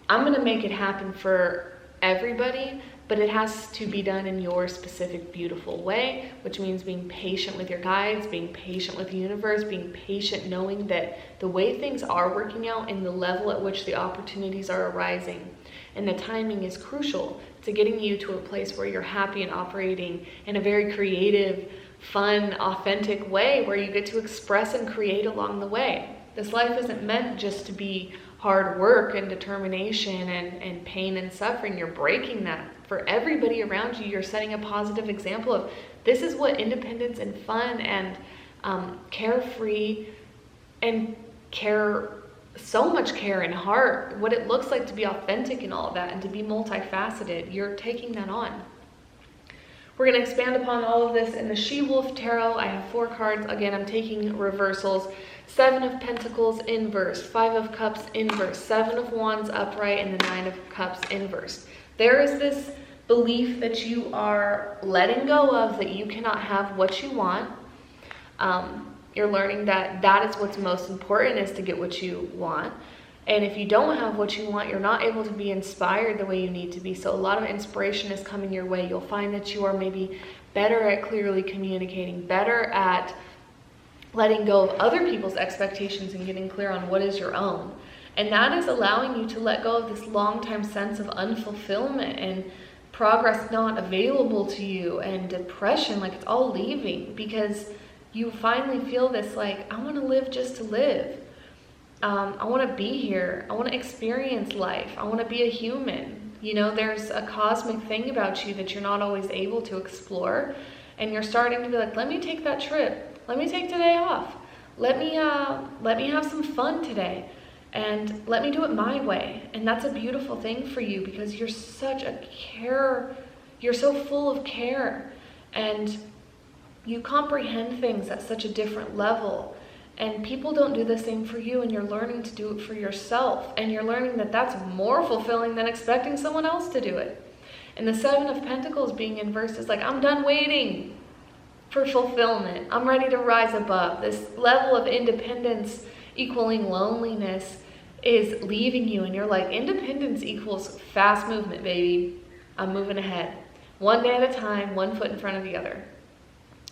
I'm going to make it happen for everybody, but it has to be done in your specific, beautiful way, which means being patient with your guides, being patient with the universe, being patient knowing that the way things are working out and the level at which the opportunities are arising and the timing is crucial to getting you to a place where you're happy and operating in a very creative, fun, authentic way where you get to express and create along the way. This life isn't meant just to be hard work and determination and pain and suffering. You're breaking that. For everybody around you, you're setting a positive example of this is what independence and fun and carefree and so much care and heart, what it looks like to be authentic and all of that, and to be multifaceted. You're taking that on. We're going to expand upon all of this in the She-Wolf Tarot. I have 4 cards. Again, I'm taking reversals. 7 of Pentacles inverse, 5 of Cups inverse, 7 of Wands upright, and the 9 of Cups inverse. There is this belief that you are letting go of, that you cannot have what you want. You're learning that that is what's most important, is to get what you want. And if you don't have what you want, you're not able to be inspired the way you need to be. So a lot of inspiration is coming your way. You'll find that you are maybe better at clearly communicating, better at letting go of other people's expectations and getting clear on what is your own. And that is allowing you to let go of this long-time sense of unfulfillment and progress not available to you and depression, like it's all leaving, because you finally feel this like, I want to live just to live. I want to be here. I want to experience life. I want to be a human. You know, there's a cosmic thing about you that you're not always able to explore. And you're starting to be like, let me take that trip. Let me take today off. Let me have some fun today. And let me do it my way. And that's a beautiful thing for you, because you're such a you're so full of care. And you comprehend things at such a different level. And people don't do the same for you, and you're learning to do it for yourself. And you're learning that that's more fulfilling than expecting someone else to do it. And the 7 of Pentacles being inverse is like, I'm done waiting for fulfillment. I'm ready to rise above. This level of independence equaling loneliness is leaving you. And you're like, independence equals fast movement, baby. I'm moving ahead. One day at a time, one foot in front of the other.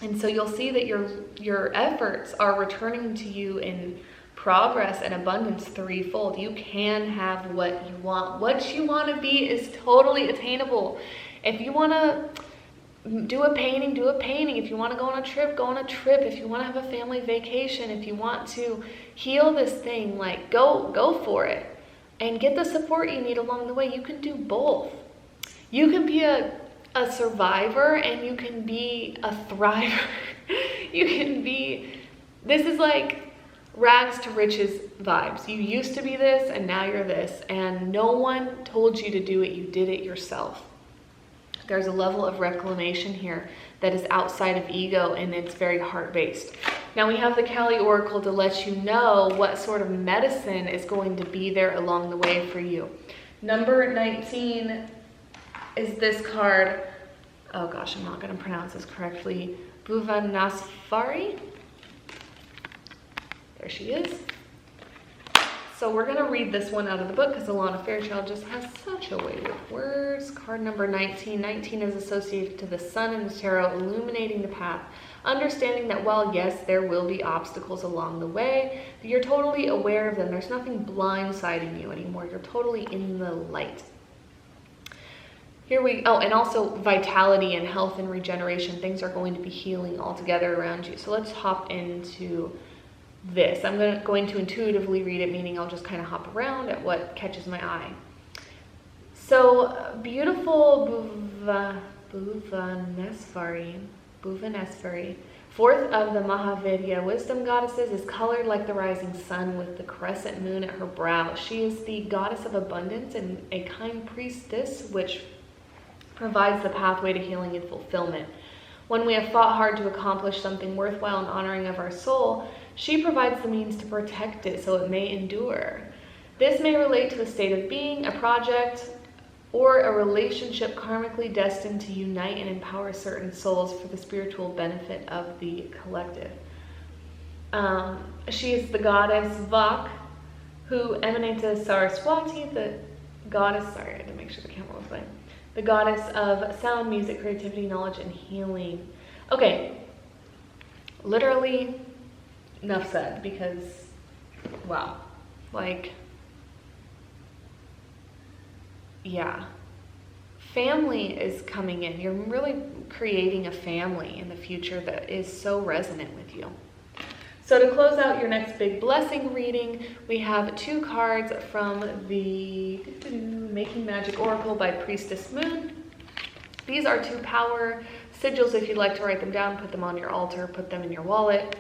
And so you'll see that your efforts are returning to you in progress and abundance threefold. You can have what you want. What you want to be is totally attainable. If you want to do a painting, do a painting. If you want to go on a trip, go on a trip. If you want to have a family vacation, if you want to heal this thing, like go for it. And get the support you need along the way. You can do both. You can be a survivor, and you can be a thriver. This is like rags to riches vibes. You used to be this, and now you're this, and no one told you to do it. You did it yourself. There's a level of reclamation here that is outside of ego, and it's very heart-based. Now we have the Kali Oracle to let you know what sort of medicine is going to be there along the way for you. Number 19 is this card. Oh gosh, I'm not going to pronounce this correctly. Bhuvanaswari. There she is. So we're going to read this one out of the book, because Alana Fairchild just has such a way with words. Card number 19. 19 is associated to the sun in the tarot, illuminating the path. Understanding that while, yes, there will be obstacles along the way, you're totally aware of them. There's nothing blindsiding you anymore. You're totally in the light. And also vitality and health and regeneration. Things are going to be healing all together around you. So let's hop into this. I'm going to intuitively read it, meaning I'll just kind of hop around at what catches my eye. So beautiful Bhuvanaswari, fourth of the Mahavidya wisdom goddesses, is colored like the rising sun with the crescent moon at her brow. She is the goddess of abundance and a kind priestess, which provides the pathway to healing and fulfillment. When we have fought hard to accomplish something worthwhile and honoring of our soul, she provides the means to protect it so it may endure. This may relate to a state of being, a project, or a relationship karmically destined to unite and empower certain souls for the spiritual benefit of the collective. She is the goddess Vak, who emanates as Saraswati, the goddess, sorry, I had to make sure the camera was playing. The goddess of sound, music, creativity, knowledge, and healing. Okay, literally, enough said, because, wow, like, yeah. Family is coming in. You're really creating a family in the future that is so resonant with you. So to close out your next big blessing reading, we have 2 cards from the Making Magic Oracle by Priestess Moon. These are 2 power sigils. If you'd like to write them down, put them on your altar, put them in your wallet.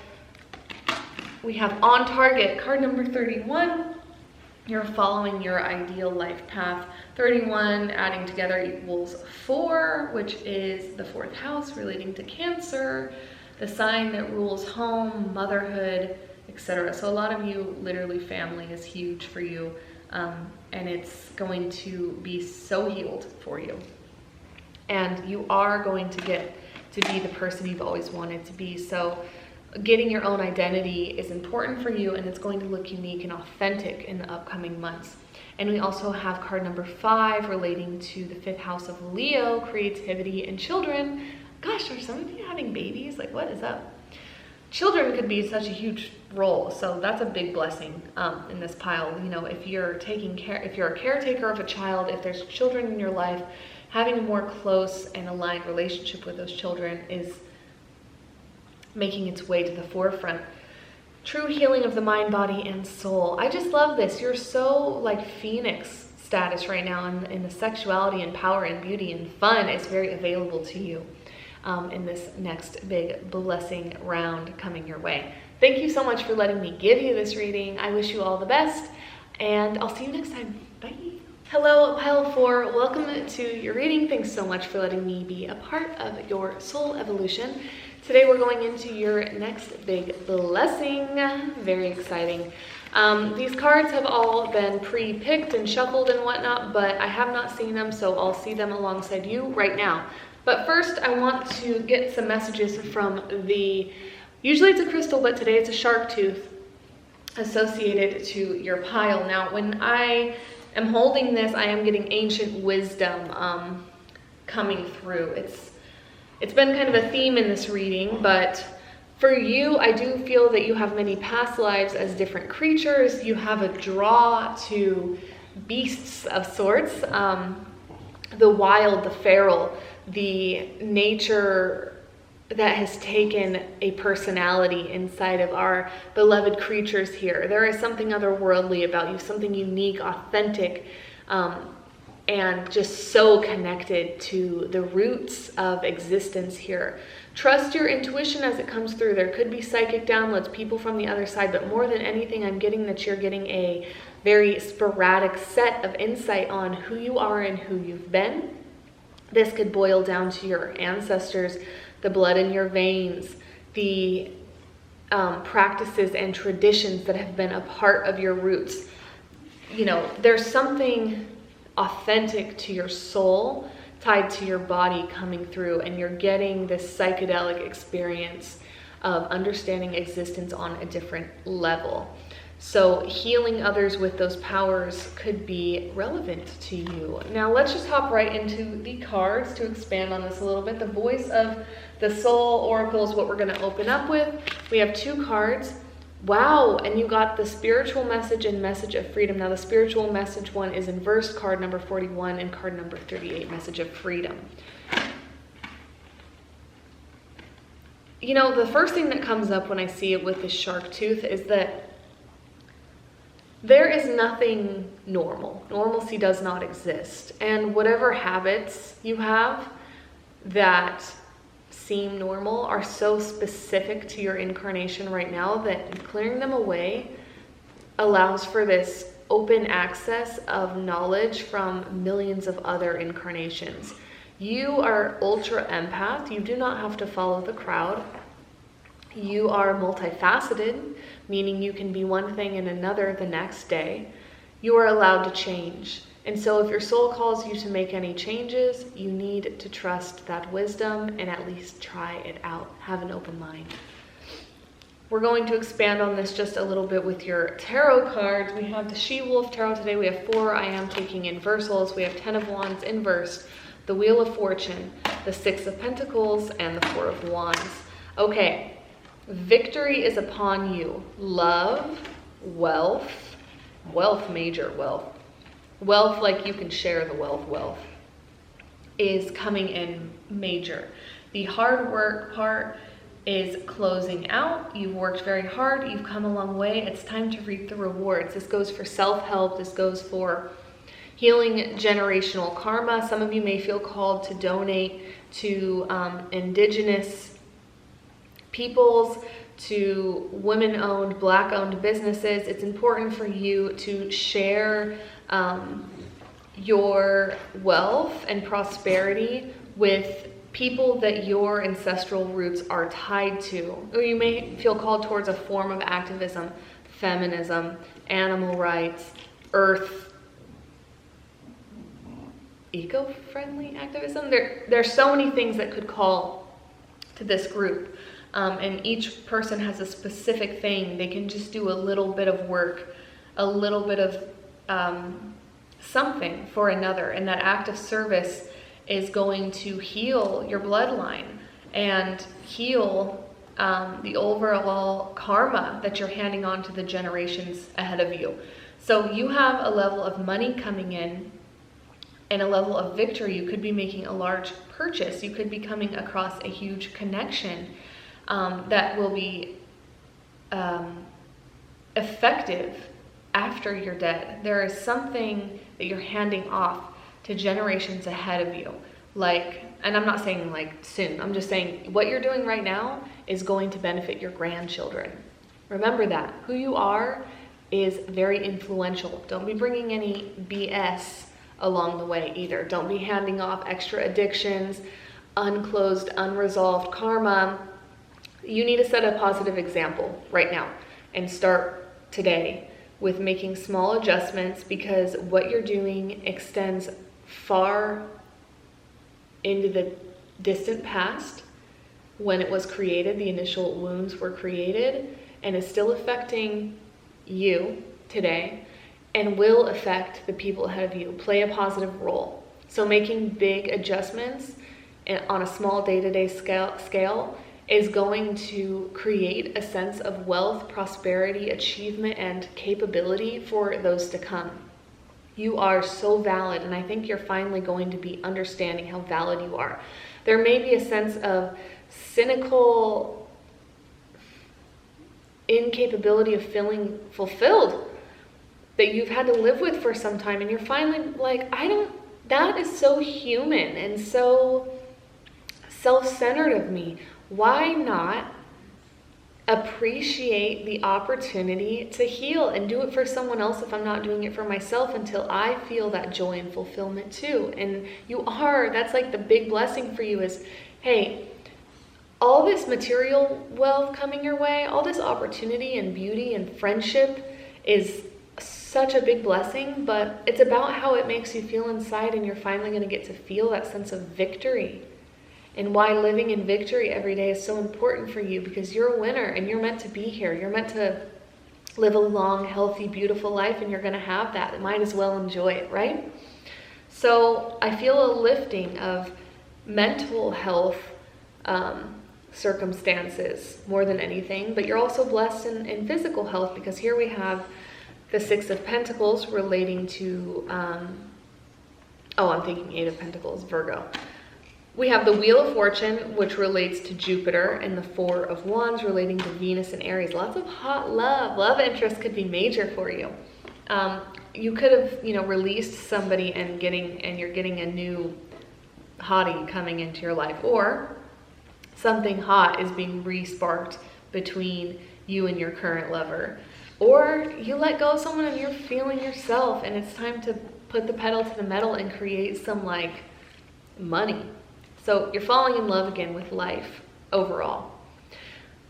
We have On Target, card number 31. You're following your ideal life path. 31 adding together equals 4, which is the 4th house relating to Cancer, the sign that rules home, motherhood, etc. So a lot of you, literally family is huge for you, and it's going to be so healed for you. And you are going to get to be the person you've always wanted to be. So getting your own identity is important for you, and it's going to look unique and authentic in the upcoming months. And we also have card number 5 relating to the 5th house of Leo, creativity and children. Gosh, are some of you having babies? Like, what is up? Children could be such a huge role, so that's a big blessing in this pile. You know, if you're taking care, if you're a caretaker of a child, if there's children in your life, having a more close and aligned relationship with those children is making its way to the forefront. True healing of the mind, body, and soul. I just love this. You're so like Phoenix status right now in the sexuality and power and beauty and fun is very available to you in this next big blessing round coming your way. Thank you so much for letting me give you this reading. I wish you all the best, and I'll see you next time. Bye. Hello, pile 4. Welcome to your reading. Thanks so much for letting me be a part of your soul evolution. Today we're going into your next big blessing. Very exciting. These cards have all been pre-picked and shuffled and whatnot, but I have not seen them, so I'll see them alongside you right now. But first, I want to get some messages from usually it's a crystal, but today it's a shark tooth associated to your pile. Now, when I am holding this, I am getting ancient wisdom coming through. It's been kind of a theme in this reading, but for you, I do feel that you have many past lives as different creatures. You have a draw to beasts of sorts, the wild, the feral, the nature that has taken a personality inside of our beloved creatures here. There is something otherworldly about you, something unique, authentic, and just so connected to the roots of existence here. Trust your intuition as it comes through. There could be psychic downloads, people from the other side, but more than anything, I'm getting that you're getting a very sporadic set of insight on who you are and who you've been. This could boil down to your ancestors, the blood in your veins, the practices and traditions that have been a part of your roots. You know, there's something authentic to your soul tied to your body coming through, and you're getting this psychedelic experience of understanding existence on a different level. So healing others with those powers could be relevant to you. Now let's just hop right into the cards to expand on this a little bit. The voice of the soul oracle is what we're going to open up with. We have 2 cards. Wow, and you got the spiritual message and message of freedom. Now the spiritual message one is inversed, card number 41, and card number 38, message of freedom. You know, the first thing that comes up when I see it with this shark tooth is that there is nothing normal. Normalcy does not exist. And whatever habits you have that seem normal are so specific to your incarnation right now that clearing them away allows for this open access of knowledge from millions of other incarnations. You are ultra empath. You do not have to follow the crowd. You are multifaceted, meaning you can be one thing and another the next day. You are allowed to change. And so if your soul calls you to make any changes, you need to trust that wisdom and at least try it out. Have an open mind. We're going to expand on this just a little bit with your tarot cards. We have the She-Wolf Tarot today. We have 4. I am taking inversals. We have 10 of Wands inversed, the Wheel of Fortune, the 6 of Pentacles, and the 4 of Wands. Okay, victory is upon you. Love, wealth, major wealth. Wealth, like you can share the wealth, is coming in major. The hard work part is closing out. You've worked very hard. You've come a long way. It's time to reap the rewards. This goes for self-help. This goes for healing generational karma. Some of you may feel called to donate to indigenous peoples, to women-owned, Black-owned businesses. It's important for you to share your wealth and prosperity with people that your ancestral roots are tied to. Or you may feel called towards a form of activism, feminism, animal rights, earth, eco-friendly activism. There's so many things that could call to this group. And each person has a specific thing. They can just do a little bit of work, a little bit of something for another. And that act of service is going to heal your bloodline and heal the overall karma that you're handing on to the generations ahead of you. So you have a level of money coming in and a level of victory. You could be making a large purchase. You could be coming across a huge connection that will be effective after you're dead. There is something that you're handing off to generations ahead of you. Like, and I'm not saying like soon, I'm just saying what you're doing right now is going to benefit your grandchildren. Remember that. Who you are is very influential. Don't be bringing any BS along the way either. Don't be handing off extra addictions, unclosed, unresolved karma. You need to set a positive example right now and start today with making small adjustments, because what you're doing extends far into the distant past when it was created, the initial wounds were created, and is still affecting you today and will affect the people ahead of you. Play a positive role. So making big adjustments on a small day-to-day scale is going to create a sense of wealth, prosperity, achievement, and capability for those to come. You are so valid, and I think you're finally going to be understanding how valid you are. There may be a sense of cynical incapability of feeling fulfilled that you've had to live with for some time, and you're finally like, that is so human and so self-centered of me. Why not appreciate the opportunity to heal and do it for someone else if I'm not doing it for myself, until I feel that joy and fulfillment too? And that's like the big blessing for you is, hey, all this material wealth coming your way, all this opportunity and beauty and friendship is such a big blessing, but it's about how it makes you feel inside, and you're finally going to get to feel that sense of victory. And why living in victory every day is so important for you, because you're a winner and you're meant to be here. You're meant to live a long, healthy, beautiful life, and you're going to have that. Might as well enjoy it, right? So I feel a lifting of mental health circumstances more than anything, but you're also blessed in physical health, because here we have the Six of Pentacles relating to, I'm thinking Eight of Pentacles, Virgo. We have the Wheel of Fortune, which relates to Jupiter, and the Four of Wands relating to Venus and Aries. Lots of hot love interest could be major for you. You could have, released somebody and you're getting a new hottie coming into your life, or something hot is being re-sparked between you and your current lover, or you let go of someone and you're feeling yourself, and it's time to put the pedal to the metal and create some money. So you're falling in love again with life overall.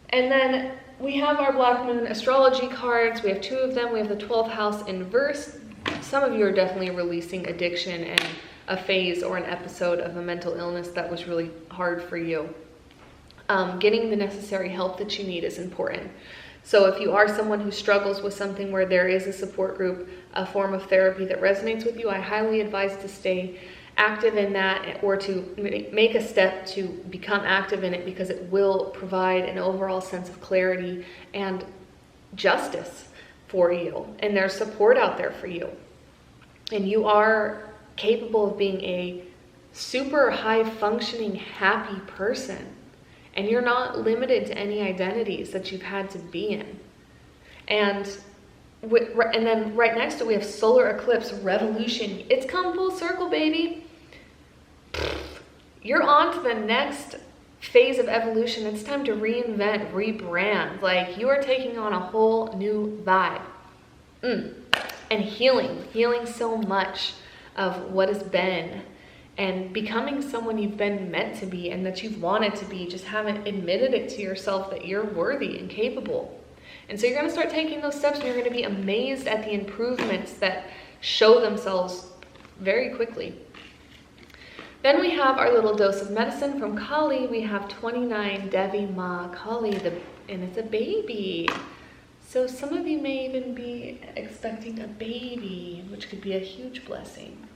And then we have our Black Moon astrology cards. We have two of them. We have the 12th house inverse. Some of you are definitely releasing addiction and a phase or an episode of a mental illness that was really hard for you. Getting the necessary help that you need is important. So if you are someone who struggles with something where there is a support group, a form of therapy that resonates with you, I highly advise to stay active in that, or to make a step to become active in it, because it will provide an overall sense of clarity and justice for you. And there's support out there for you. And you are capable of being a super high functioning, happy person. And you're not limited to any identities that you've had to be in. And then right next to it, we have solar eclipse, revolution. It's come full circle, baby. You're on to the next phase of evolution. It's time to reinvent, rebrand. Like, you are taking on a whole new vibe. And healing so much of what has been, and becoming someone you've been meant to be and that you've wanted to be, just haven't admitted it to yourself that you're worthy and capable. And so you're going to start taking those steps, and you're going to be amazed at the improvements that show themselves very quickly. Then we have our little dose of medicine from Kali. We have 29 Devi Ma Kali, and it's a baby. So some of you may even be expecting a baby, which could be a huge blessing.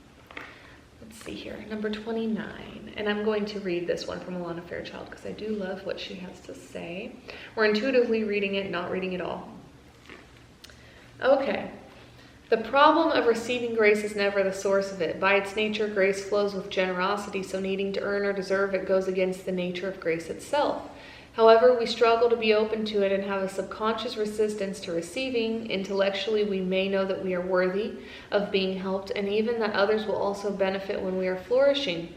Let's see here, number 29. And I'm going to read this one from Alana Fairchild because I do love what she has to say. We're intuitively reading it, not reading it all. Okay. The problem of receiving grace is never the source of it. By its nature, grace flows with generosity, so needing to earn or deserve it goes against the nature of grace itself. However, we struggle to be open to it and have a subconscious resistance to receiving. Intellectually, we may know that we are worthy of being helped, and even that others will also benefit when we are flourishing,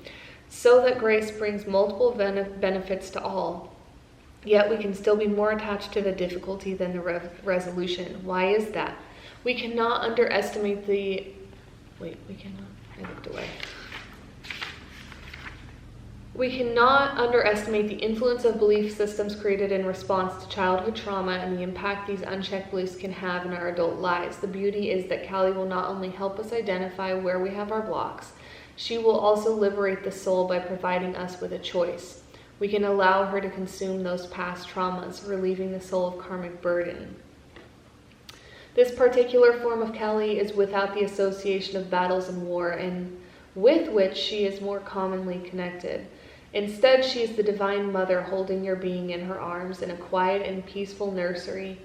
so that grace brings multiple benefits to all. Yet we can still be more attached to the difficulty than the resolution. Why is that? We cannot underestimate the... Wait, we cannot... I looked away. We cannot underestimate the influence of belief systems created in response to childhood trauma and the impact these unchecked beliefs can have in our adult lives. The beauty is that Kali will not only help us identify where we have our blocks, she will also liberate the soul by providing us with a choice. We can allow her to consume those past traumas, relieving the soul of karmic burden. This particular form of Kali is without the association of battles and war, and with which she is more commonly connected. Instead, she is the Divine Mother holding your being in her arms in a quiet and peaceful nursery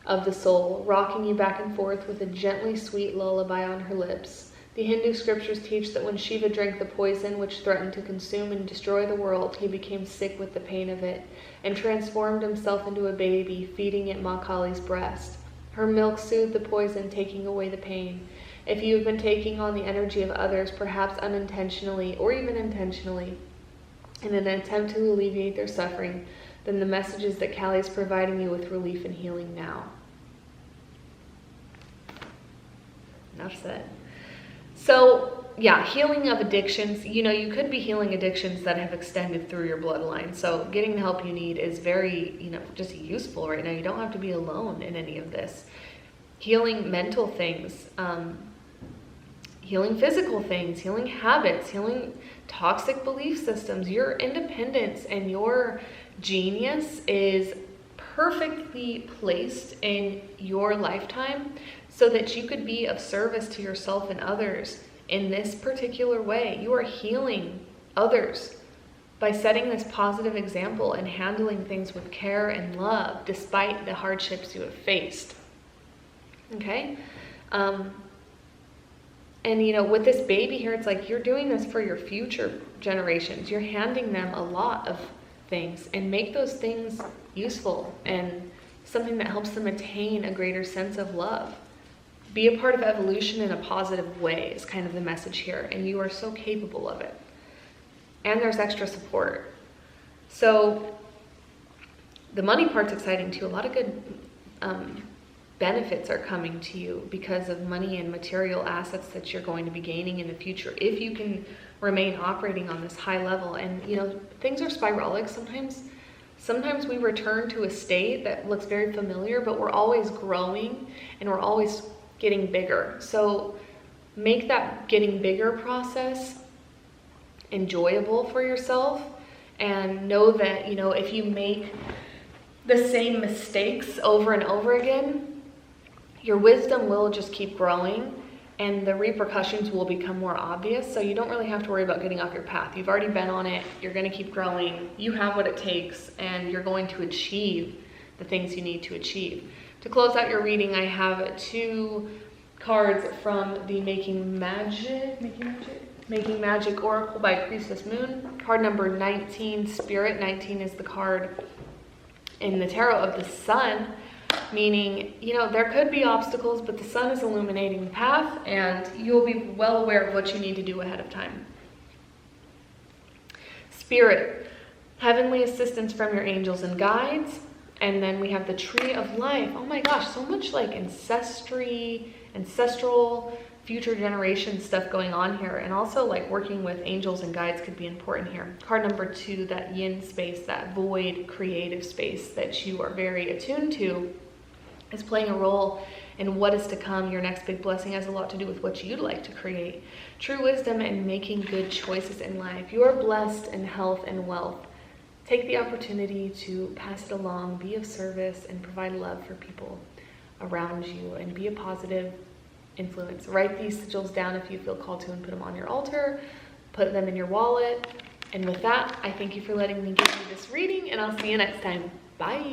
of the soul, rocking you back and forth with a gently sweet lullaby on her lips. The Hindu scriptures teach that when Shiva drank the poison which threatened to consume and destroy the world, he became sick with the pain of it and transformed himself into a baby, feeding at Ma Kali's breast. Her milk soothed the poison, taking away the pain. If you have been taking on the energy of others, perhaps unintentionally or even intentionally, in an attempt to alleviate their suffering, then the message is that Kali is providing you with relief and healing now. Enough said. So, yeah, healing of addictions. You know, you could be healing addictions that have extended through your bloodline. So getting the help you need is very, just useful right now. You don't have to be alone in any of this. Healing mental things, healing physical things, healing habits, healing toxic belief systems. Your independence and your genius is perfectly placed in your lifetime so that you could be of service to yourself and others in this particular way. You are healing others by setting this positive example and handling things with care and love despite the hardships you have faced. Okay? And with this baby here, it's like you're doing this for your future generations. You're handing them a lot of things, and make those things useful and something that helps them attain a greater sense of love. Be a part of evolution in a positive way is kind of the message here, and you are so capable of it. And there's extra support. So the money part's exciting too. A lot of good benefits are coming to you because of money and material assets that you're going to be gaining in the future if you can remain operating on this high level. And things are spiralic. Sometimes we return to a state that looks very familiar, but we're always growing and we're always getting bigger. So make that getting bigger process enjoyable for yourself, and know that if you make the same mistakes over and over again, your wisdom will just keep growing and the repercussions will become more obvious. So you don't really have to worry about getting off your path. You've already been on it. You're going to keep growing. You have what it takes, and you're going to achieve the things you need to achieve. To close out your reading, I have 2 cards from the Making Magic Oracle by Priestess Moon. Card number 19, Spirit. 19 is the card in the tarot of the sun, meaning, there could be obstacles, but the sun is illuminating the path, and you'll be well aware of what you need to do ahead of time. Spirit. Heavenly assistance from your angels and guides. And then we have the tree of life. Oh my gosh, so much like ancestral, future generation stuff going on here. And also like working with angels and guides could be important here. Card number 2, that yin space, that void creative space that you are very attuned to, is playing a role in what is to come. Your next big blessing has a lot to do with what you'd like to create. True wisdom and making good choices in life. You are blessed in health and wealth. Take the opportunity to pass it along, be of service, and provide love for people around you, and be a positive influence. Write these sigils down if you feel called to, and put them on your altar, put them in your wallet. And with that, I thank you for letting me give you this reading, and I'll see you next time. Bye.